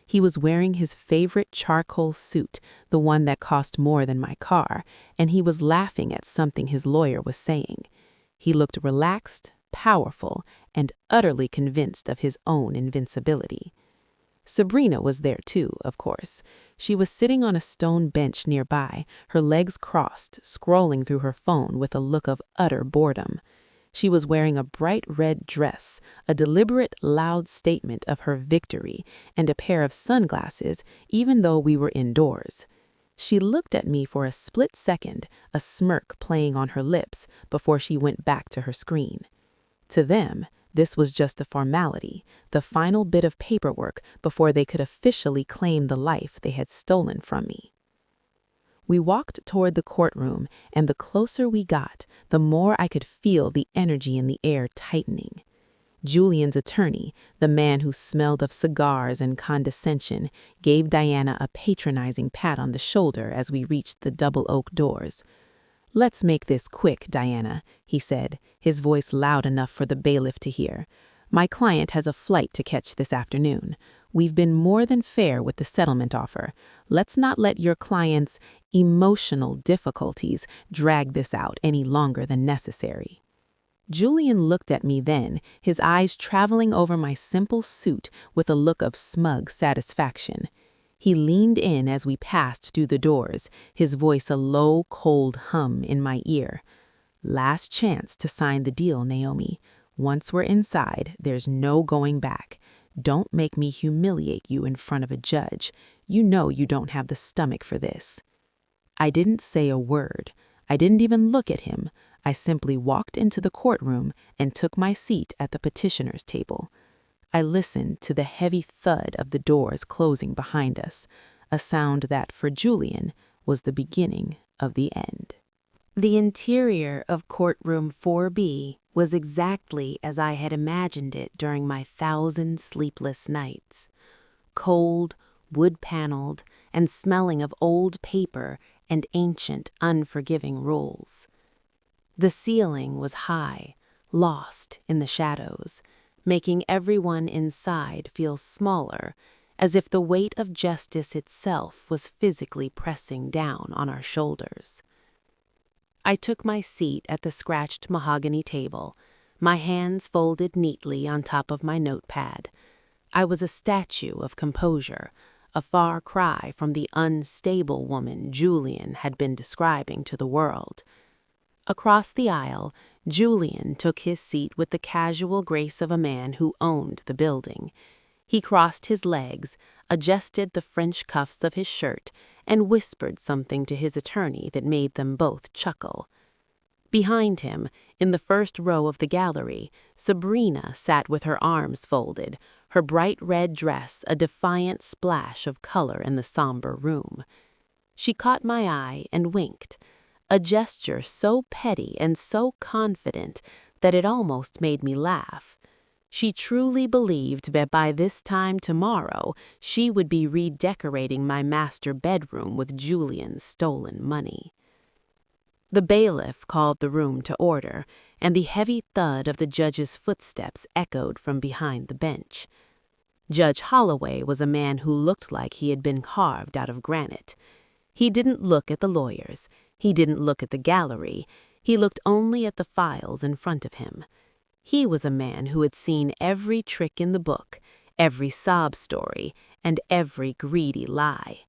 He was wearing his favorite charcoal suit, the one that cost more than my car, and he was laughing at something his lawyer was saying. He looked relaxed, powerful, and utterly convinced of his own invincibility. Sabrina was there too, of course. She was sitting on a stone bench nearby, her legs crossed, scrolling through her phone with a look of utter boredom. She was wearing a bright red dress, a deliberate, loud statement of her victory, and a pair of sunglasses, even though we were indoors. She looked at me for a split second, a smirk playing on her lips, before she went back to her screen. To them, this was just a formality, the final bit of paperwork before they could officially claim the life they had stolen from me. We walked toward the courtroom, and the closer we got, the more I could feel the energy in the air tightening. Julian's attorney, the man who smelled of cigars and condescension, gave Diana a patronizing pat on the shoulder as we reached the double oak doors. "Let's make this quick, Diana," he said, his voice loud enough for the bailiff to hear. "My client has a flight to catch this afternoon. We've been more than fair with the settlement offer. Let's not let your client's emotional difficulties drag this out any longer than necessary." Julian looked at me then, his eyes traveling over my simple suit with a look of smug satisfaction. He leaned in as we passed through the doors, his voice a low, cold hum in my ear. "Last chance to sign the deal, Naomi. Once we're inside, there's no going back. Don't make me humiliate you in front of a judge. You know you don't have the stomach for this." I didn't say a word. I didn't even look at him. I simply walked into the courtroom and took my seat at the petitioner's table. I listened to the heavy thud of the doors closing behind us, a sound that, for Julian, was the beginning of the end. The interior of courtroom 4B was exactly as I had imagined it during my 1,000 sleepless nights. Cold, wood-paneled, and smelling of old paper and ancient, unforgiving rules. The ceiling was high, lost in the shadows, making everyone inside feel smaller, as if the weight of justice itself was physically pressing down on our shoulders. I took my seat at the scratched mahogany table, my hands folded neatly on top of my notepad. I was a statue of composure, a far cry from the unstable woman Julian had been describing to the world. Across the aisle, Julian took his seat with the casual grace of a man who owned the building. He crossed his legs, adjusted the French cuffs of his shirt, and whispered something to his attorney that made them both chuckle. Behind him, in the first row of the gallery, Sabrina sat with her arms folded, her bright red dress a defiant splash of color in the somber room. She caught my eye and winked, a gesture so petty and so confident that it almost made me laugh. She truly believed that by this time tomorrow she would be redecorating my master bedroom with Julian's stolen money. The bailiff called the room to order, and the heavy thud of the judge's footsteps echoed from behind the bench. Judge Holloway was a man who looked like he had been carved out of granite. He didn't look at the lawyers. He didn't look at the gallery. He looked only at the files in front of him. He was a man who had seen every trick in the book, every sob story, and every greedy lie.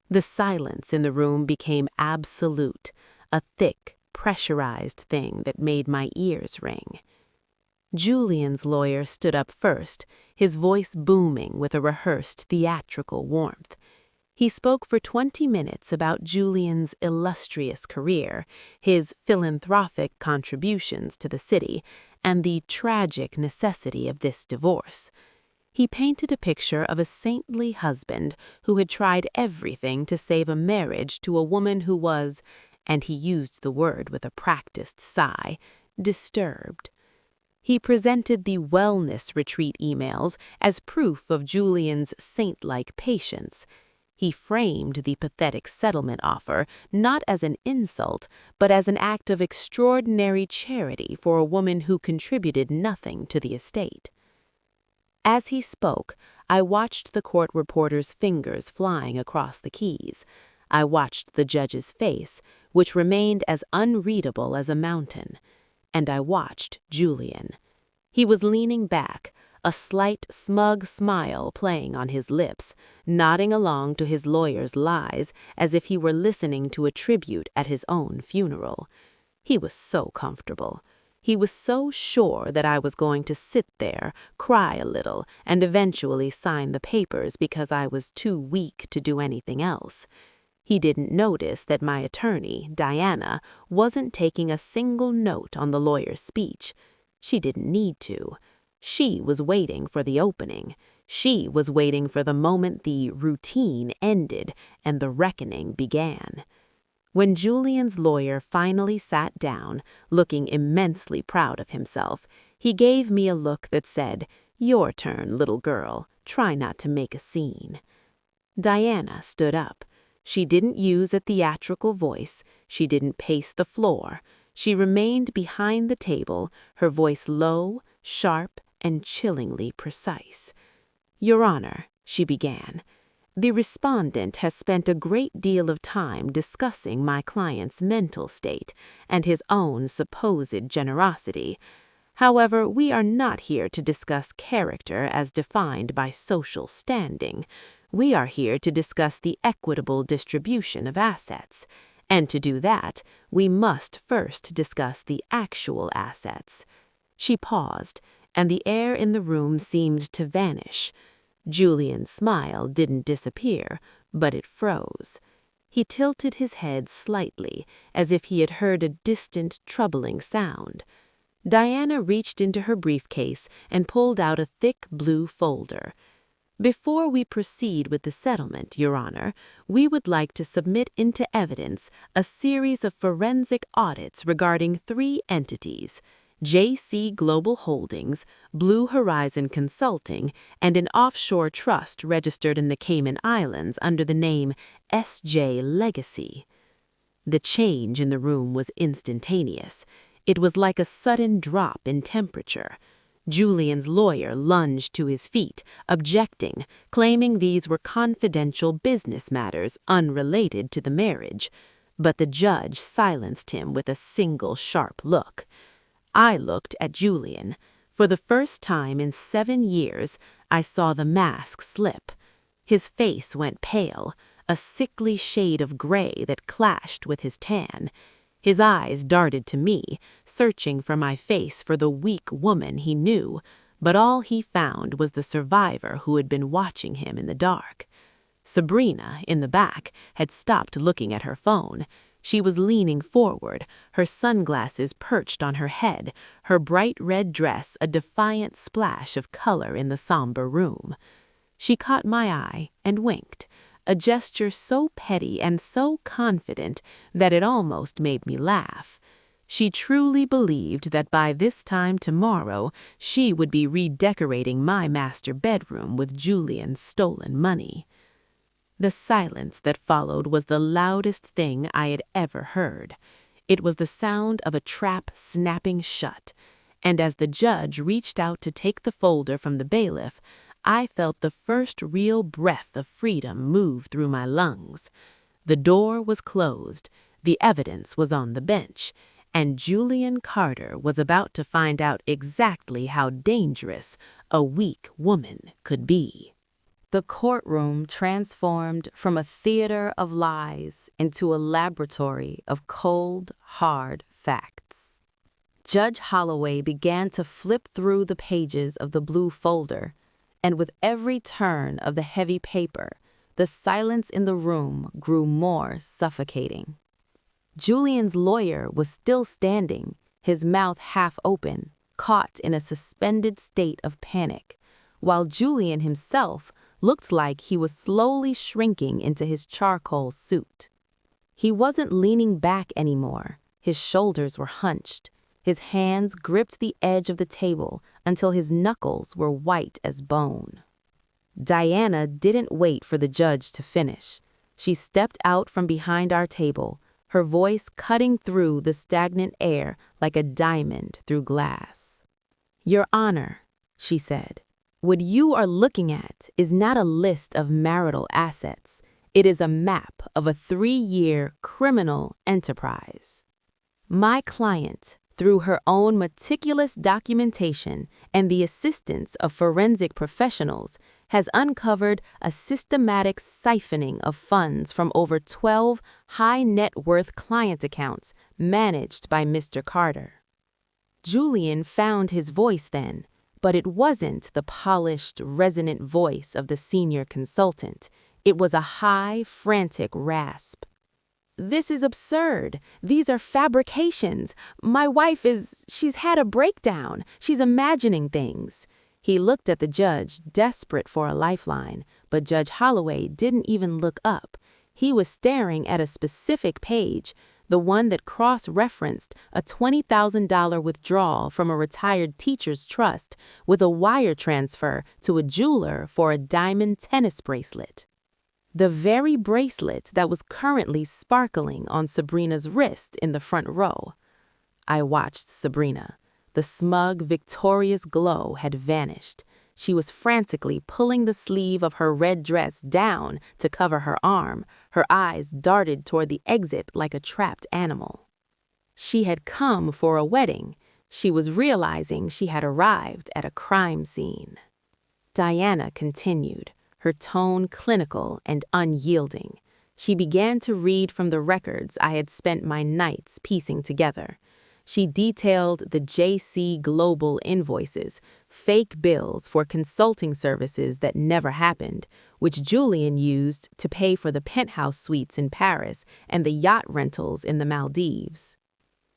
The silence in the room became absolute, a thick, pressurized thing that made my ears ring. Julian's lawyer stood up first, his voice booming with a rehearsed theatrical warmth. He spoke for 20 minutes about Julian's illustrious career, his philanthropic contributions to the city, and the tragic necessity of this divorce. He painted a picture of a saintly husband who had tried everything to save a marriage to a woman who was, and he used the word with a practiced sigh, disturbed. He presented the wellness retreat emails as proof of Julian's saint-like patience. He framed the pathetic settlement offer not as an insult, but as an act of extraordinary charity for a woman who contributed nothing to the estate. As he spoke, I watched the court reporter's fingers flying across the keys. I watched the judge's face, which remained as unreadable as a mountain. And I watched Julian. He was leaning back, a slight, smug smile playing on his lips, nodding along to his lawyer's lies as if he were listening to a tribute at his own funeral. He was so comfortable. He was so sure that I was going to sit there, cry a little, and eventually sign the papers because I was too weak to do anything else. He didn't notice that my attorney, Diana, wasn't taking a single note on the lawyer's speech. She didn't need to. She was waiting for the opening. She was waiting for the moment the routine ended and the reckoning began. When Julian's lawyer finally sat down, looking immensely proud of himself, he gave me a look that said, "Your turn, little girl. Try not to make a scene." Diana stood up. She didn't use a theatrical voice. She didn't pace the floor. She remained behind the table, her voice low, sharp, and chillingly precise. "Your Honor," she began, "the respondent has spent a great deal of time discussing my client's mental state and his own supposed generosity. However, we are not here to discuss character as defined by social standing. We are here to discuss the equitable distribution of assets. And to do that, we must first discuss the actual assets." She paused, and the air in the room seemed to vanish. Julian's smile didn't disappear, but it froze. He tilted his head slightly, as if he had heard a distant, troubling sound. Diana reached into her briefcase and pulled out a thick blue folder. "Before we proceed with the settlement, Your Honor, we would like to submit into evidence a series of forensic audits regarding 3 entities, JC Global Holdings, Blue Horizon Consulting, and an offshore trust registered in the Cayman Islands under the name SJ Legacy." The change in the room was instantaneous. It was like a sudden drop in temperature. Julian's lawyer lunged to his feet, objecting, claiming these were confidential business matters unrelated to the marriage. But the judge silenced him with a single sharp look. I looked at Julian. For the first time in 7 years, I saw the mask slip. His face went pale, a sickly shade of gray that clashed with his tan. His eyes darted to me, searching for my face for the weak woman he knew, but all he found was the survivor who had been watching him in the dark. Sabrina, in the back, had stopped looking at her phone. She was leaning forward, her sunglasses perched on her head, her bright red dress a defiant splash of color in the somber room. She caught my eye and winked, a gesture so petty and so confident that it almost made me laugh. She truly believed that by this time tomorrow she would be redecorating my master bedroom with Julian's stolen money. The silence that followed was the loudest thing I had ever heard. It was the sound of a trap snapping shut, and as the judge reached out to take the folder from the bailiff, I felt the first real breath of freedom move through my lungs. The door was closed, the evidence was on the bench, and Julian Carter was about to find out exactly how dangerous a weak woman could be. The courtroom transformed from a theater of lies into a laboratory of cold, hard facts. Judge Holloway began to flip through the pages of the blue folder, and with every turn of the heavy paper, the silence in the room grew more suffocating. Julian's lawyer was still standing, his mouth half open, caught in a suspended state of panic, while Julian himself looked like he was slowly shrinking into his charcoal suit. He wasn't leaning back anymore. His shoulders were hunched. His hands gripped the edge of the table until his knuckles were white as bone. Diana didn't wait for the judge to finish. She stepped out from behind our table, her voice cutting through the stagnant air like a diamond through glass. "Your Honor," she said, "what you are looking at is not a list of marital assets. It is a map of a 3-year criminal enterprise. My client, through her own meticulous documentation and the assistance of forensic professionals, has uncovered a systematic siphoning of funds from over 12 high-net-worth client accounts managed by Mr. Carter." Julian found his voice then, but it wasn't the polished, resonant voice of the senior consultant. It was a high, frantic rasp. "This is absurd. These are fabrications. My wife she's had a breakdown. She's imagining things." He looked at the judge, desperate for a lifeline, but Judge Holloway didn't even look up. He was staring at a specific page, the one that cross-referenced a $20,000 withdrawal from a retired teacher's trust with a wire transfer to a jeweler for a diamond tennis bracelet. The very bracelet that was currently sparkling on Sabrina's wrist in the front row. I watched Sabrina. The smug, victorious glow had vanished. She was frantically pulling the sleeve of her red dress down to cover her arm. Her eyes darted toward the exit like a trapped animal. She had come for a wedding. She was realizing she had arrived at a crime scene. Diana continued, her tone clinical and unyielding. She began to read from the records I had spent my nights piecing together. She detailed the JC Global invoices, fake bills for consulting services that never happened, which Julian used to pay for the penthouse suites in Paris and the yacht rentals in the Maldives.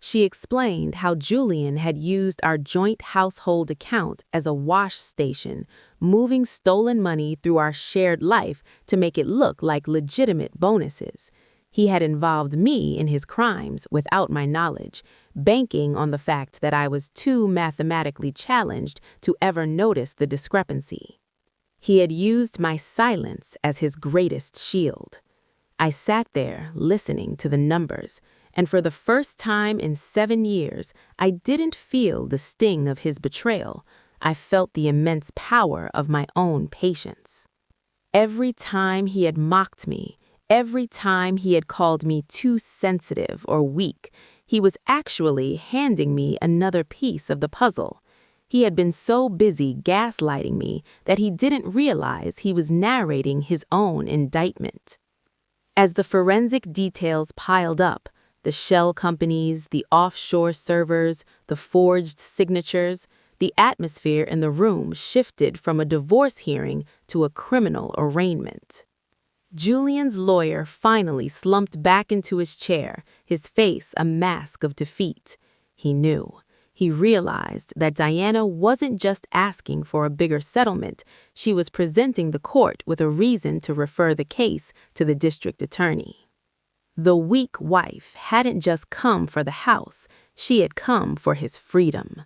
She explained how Julian had used our joint household account as a wash station, moving stolen money through our shared life to make it look like legitimate bonuses. He had involved me in his crimes without my knowledge, banking on the fact that I was too mathematically challenged to ever notice the discrepancy. He had used my silence as his greatest shield. I sat there listening to the numbers, and for the first time in 7 years, I didn't feel the sting of his betrayal. I felt the immense power of my own patience. Every time he had mocked me, every time he had called me too sensitive or weak, he was actually handing me another piece of the puzzle. He had been so busy gaslighting me that he didn't realize he was narrating his own indictment. As the forensic details piled up, the shell companies, the offshore servers, the forged signatures, the atmosphere in the room shifted from a divorce hearing to a criminal arraignment. Julian's lawyer finally slumped back into his chair, his face a mask of defeat. He knew. He realized that Diana wasn't just asking for a bigger settlement, she was presenting the court with a reason to refer the case to the district attorney. The weak wife hadn't just come for the house, she had come for his freedom.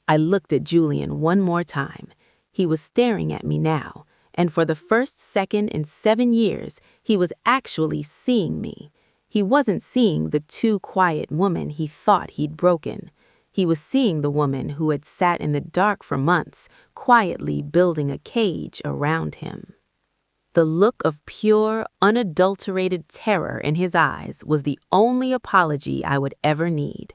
I looked at Julian one more time. He was staring at me now, and for the first second in 7 years, he was actually seeing me. He wasn't seeing the too quiet woman he thought he'd broken. He was seeing the woman who had sat in the dark for months, quietly building a cage around him. The look of pure, unadulterated terror in his eyes was the only apology I would ever need.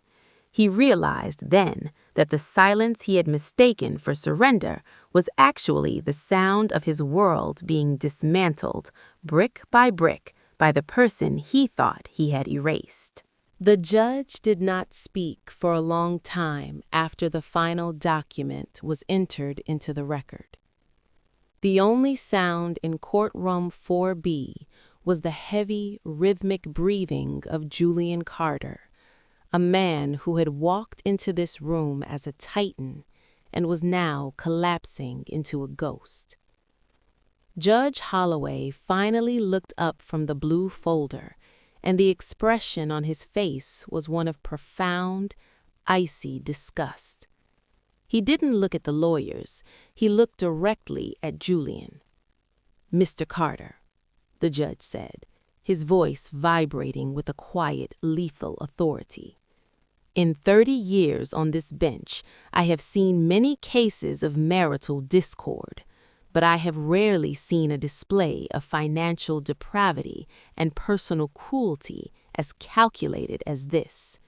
He realized then that the silence he had mistaken for surrender was actually the sound of his world being dismantled, brick by the person he thought he had erased. The judge did not speak for a long time after the final document was entered into the record. The only sound in courtroom 4B was the heavy, rhythmic breathing of Julian Carter, a man who had walked into this room as a titan and was now collapsing into a ghost. Judge Holloway finally looked up from the blue folder, and the expression on his face was one of profound, icy disgust. He didn't look at the lawyers, he looked directly at Julian. "Mr. Carter," the judge said, his voice vibrating with a quiet, lethal authority. "In 30 years on this bench, I have seen many cases of marital discord, but I have rarely seen a display of financial depravity and personal cruelty as calculated as this.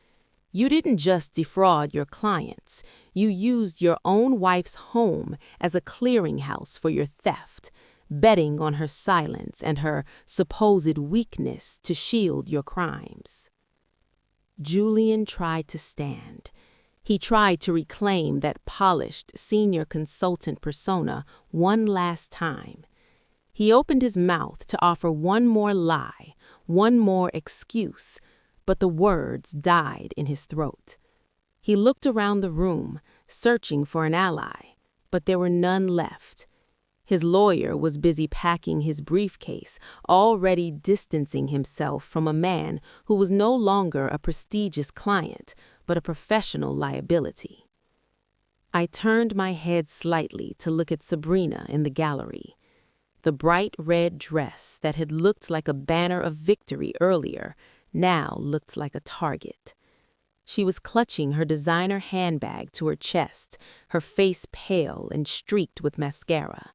You didn't just defraud your clients, you used your own wife's home as a clearinghouse for your theft, betting on her silence and her supposed weakness to shield your crimes." Julian tried to stand. He tried to reclaim that polished senior consultant persona one last time. He opened his mouth to offer one more lie, one more excuse, but the words died in his throat. He looked around the room, searching for an ally, but there were none left. His lawyer was busy packing his briefcase, already distancing himself from a man who was no longer a prestigious client, but a professional liability. I turned my head slightly to look at Sabrina in the gallery. The bright red dress that had looked like a banner of victory earlier now looked like a target. She was clutching her designer handbag to her chest, her face pale and streaked with mascara.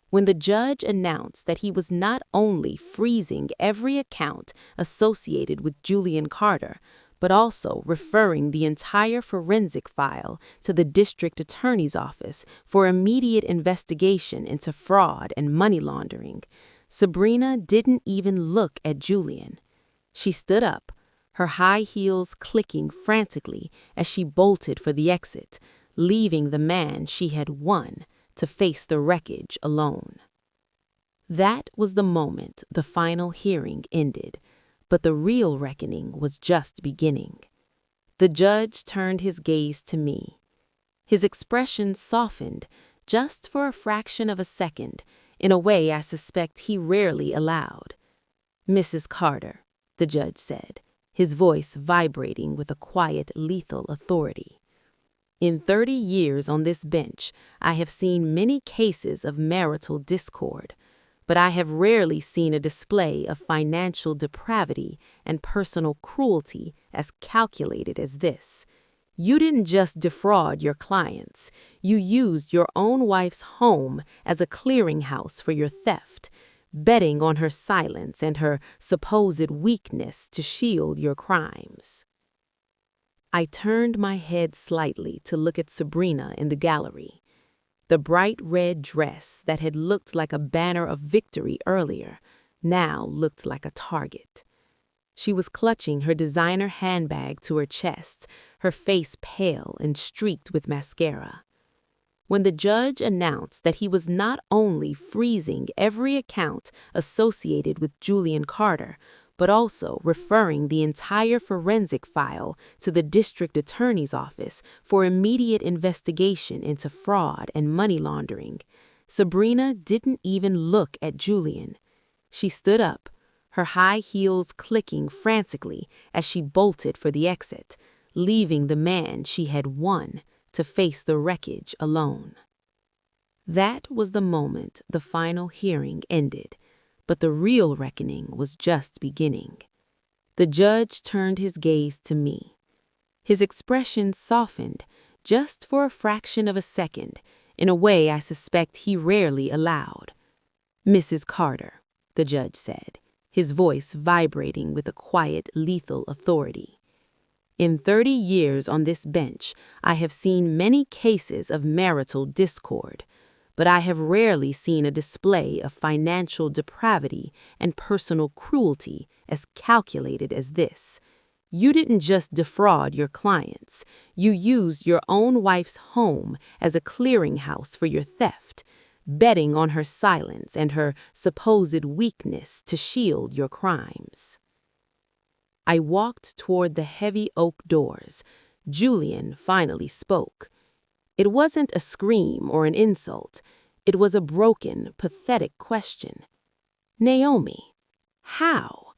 When the judge announced that he was not only freezing every account associated with Julian Carter, but also referring the entire forensic file to the district attorney's office for immediate investigation into fraud and money laundering, Sabrina didn't even look at Julian. She stood up, her high heels clicking frantically as she bolted for the exit, leaving the man she had won to face the wreckage alone. That was the moment the final hearing ended, but the real reckoning was just beginning. The judge turned his gaze to me. His expression softened just for a fraction of a second, in a way I suspect he rarely allowed. "Mrs. Carter," the judge said, his voice vibrating with a quiet, lethal authority. "In 30 years on this bench, I have seen many cases of marital discord, but I have rarely seen a display of financial depravity and personal cruelty as calculated as this. You didn't just defraud your clients, you used your own wife's home as a clearinghouse for your theft, betting on her silence and her supposed weakness to shield your crimes." I turned my head slightly to look at Sabrina in the gallery. The bright red dress that had looked like a banner of victory earlier now looked like a target. She was clutching her designer handbag to her chest, her face pale and streaked with mascara. when the judge announced that he was not only freezing every account associated with Julian Carter, but also referring the entire forensic file to the district attorney's office for immediate investigation into fraud and money laundering. Sabrina didn't even look at Julian. She stood up, her high heels clicking frantically as she bolted for the exit, leaving the man she had won to face the wreckage alone. That was the moment the final hearing ended, but the real reckoning was just beginning. The judge turned his gaze to me. His expression softened just for a fraction of a second, in a way I suspect he rarely allowed. "Mrs. Carter," the judge said, his voice vibrating with a quiet, lethal authority. "In 30 years on this bench, I have seen many cases of marital discord, but I have rarely seen a display of financial depravity and personal cruelty as calculated as this. You didn't just defraud your clients. You used your own wife's home as a clearinghouse for your theft, betting on her silence and her supposed weakness to shield your crimes." I walked toward the heavy oak doors. Julian finally spoke. It wasn't a scream or an insult. It was a broken, pathetic question. "Naomi, how?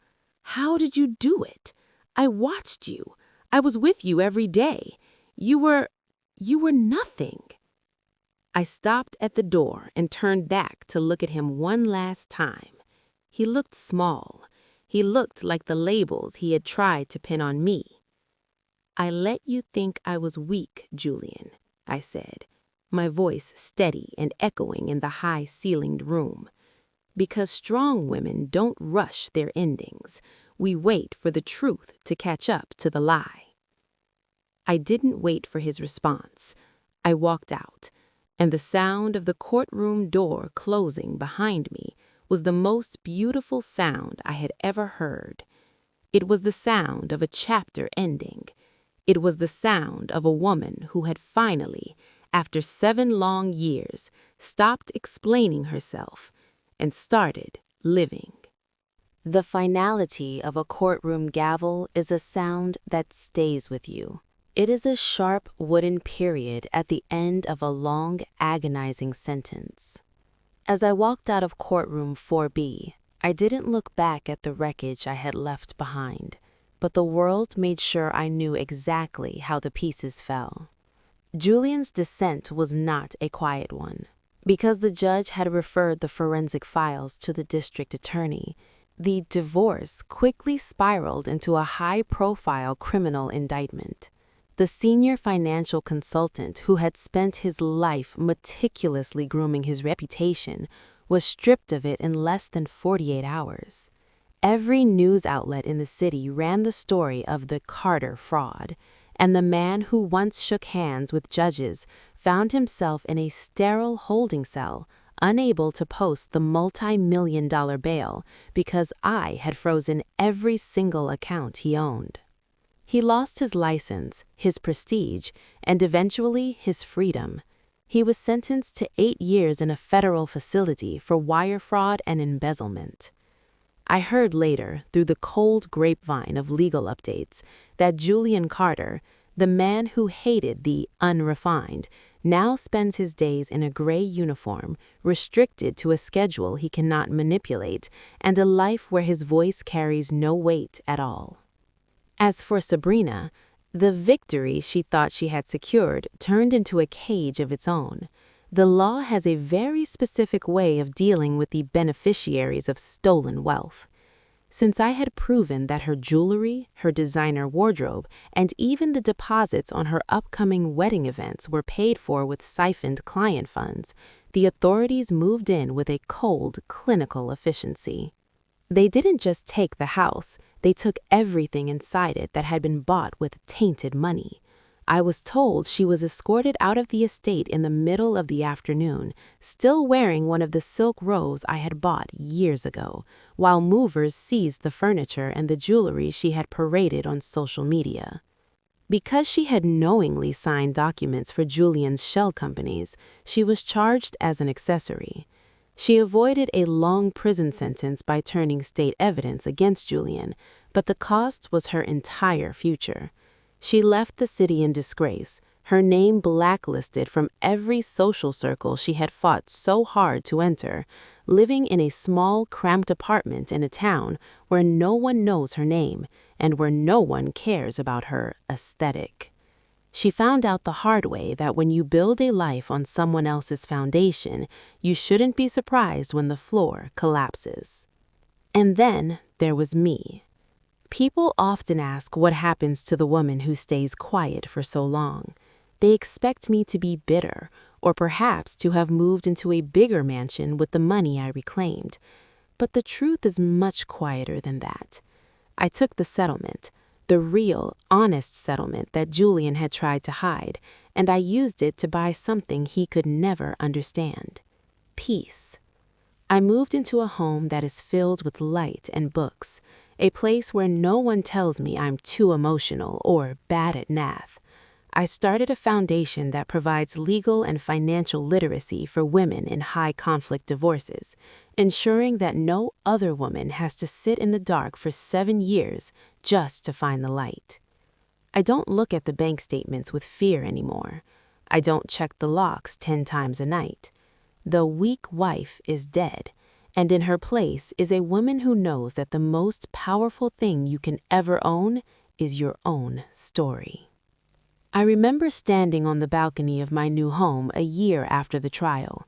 How did you do it? I watched you. I was with you every day. You were nothing." I stopped at the door and turned back to look at him one last time. He looked small. He looked like the labels he had tried to pin on me. "I let you think I was weak, Julian," I said, my voice steady and echoing in the high-ceilinged room. "Because strong women don't rush their endings. We wait for the truth to catch up to the lie." I didn't wait for his response. I walked out, and the sound of the courtroom door closing behind me was the most beautiful sound I had ever heard. It was the sound of a chapter ending. It was the sound of a woman who had finally, after 7 long years, stopped explaining herself and started living. The finality of a courtroom gavel is a sound that stays with you. It is a sharp wooden period at the end of a long, agonizing sentence. As I walked out of courtroom 4B, I didn't look back at the wreckage I had left behind, but the world made sure I knew exactly how the pieces fell. Julian's descent was not a quiet one. Because the judge had referred the forensic files to the district attorney, the divorce quickly spiraled into a high-profile criminal indictment. The senior financial consultant who had spent his life meticulously grooming his reputation was stripped of it in less than 48 hours. Every news outlet in the city ran the story of the Carter fraud, and the man who once shook hands with judges found himself in a sterile holding cell, unable to post the multi-million-dollar bail because I had frozen every single account he owned. He lost his license, his prestige, and eventually his freedom. He was sentenced to 8 years in a federal facility for wire fraud and embezzlement. I heard later, through the cold grapevine of legal updates, that Julian Carter, the man who hated the unrefined, now spends his days in a gray uniform, restricted to a schedule he cannot manipulate, and a life where his voice carries no weight at all. As for Sabrina, the victory she thought she had secured turned into a cage of its own. The law has a very specific way of dealing with the beneficiaries of stolen wealth. Since I had proven that her jewelry, her designer wardrobe, and even the deposits on her upcoming wedding events were paid for with siphoned client funds, the authorities moved in with a cold, clinical efficiency. They didn't just take the house, they took everything inside it that had been bought with tainted money. I was told she was escorted out of the estate in the middle of the afternoon, still wearing one of the silk robes I had bought years ago, while movers seized the furniture and the jewelry she had paraded on social media. Because she had knowingly signed documents for Julian's shell companies, she was charged as an accessory. She avoided a long prison sentence by turning state evidence against Julian, but the cost was her entire future. She left the city in disgrace, her name blacklisted from every social circle she had fought so hard to enter, living in a small, cramped apartment in a town where no one knows her name and where no one cares about her aesthetic. She found out the hard way that when you build a life on someone else's foundation, you shouldn't be surprised when the floor collapses. And then there was me. People often ask what happens to the woman who stays quiet for so long. They expect me to be bitter, or perhaps to have moved into a bigger mansion with the money I reclaimed. But the truth is much quieter than that. I took the settlement, the real, honest settlement that Julian had tried to hide, and I used it to buy something he could never understand: peace. I moved into a home that is filled with light and books, a place where no one tells me I'm too emotional or bad at math. I started a foundation that provides legal and financial literacy for women in high-conflict divorces, ensuring that no other woman has to sit in the dark for 7 years just to find the light. I don't look at the bank statements with fear anymore. I don't check the locks 10 times a night. The weak wife is dead, and in her place is a woman who knows that the most powerful thing you can ever own is your own story. I remember standing on the balcony of my new home a year after the trial.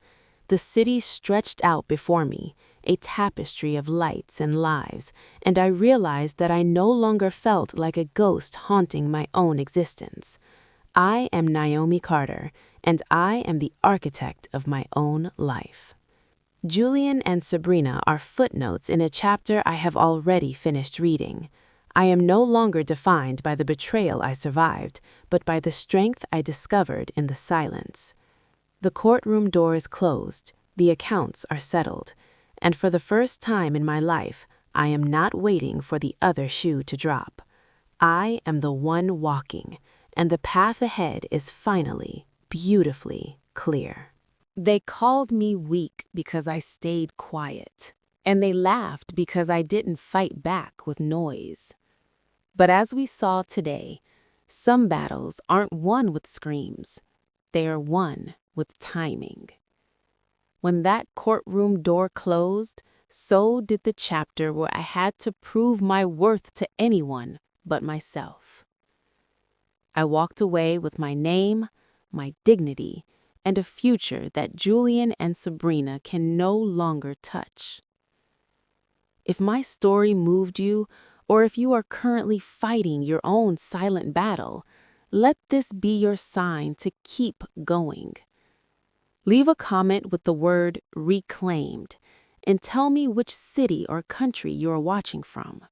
The city stretched out before me, a tapestry of lights and lives, and I realized that I no longer felt like a ghost haunting my own existence. I am Naomi Carter, and I am the architect of my own life. Julian and Sabrina are footnotes in a chapter I have already finished reading. I am no longer defined by the betrayal I survived, but by the strength I discovered in the silence. The courtroom door is closed, the accounts are settled, and for the first time in my life, I am not waiting for the other shoe to drop. I am the one walking, and the path ahead is finally, beautifully clear. They called me weak because I stayed quiet, and they laughed because I didn't fight back with noise. But as we saw today, some battles aren't won with screams. They are won with timing. When that courtroom door closed, so did the chapter where I had to prove my worth to anyone but myself. I walked away with my name, my dignity, and a future that Julian and Sabrina can no longer touch. If my story moved you, or if you are currently fighting your own silent battle, let this be your sign to keep going. Leave a comment with the word reclaimed and tell me which city or country you are watching from.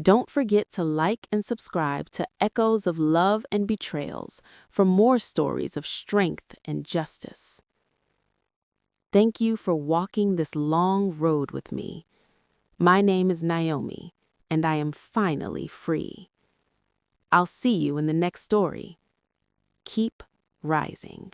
Don't forget to like and subscribe to Echoes of Love and Betrayals for more stories of strength and justice. Thank you for walking this long road with me. My name is Naomi, and I am finally free. I'll see you in the next story. Keep rising.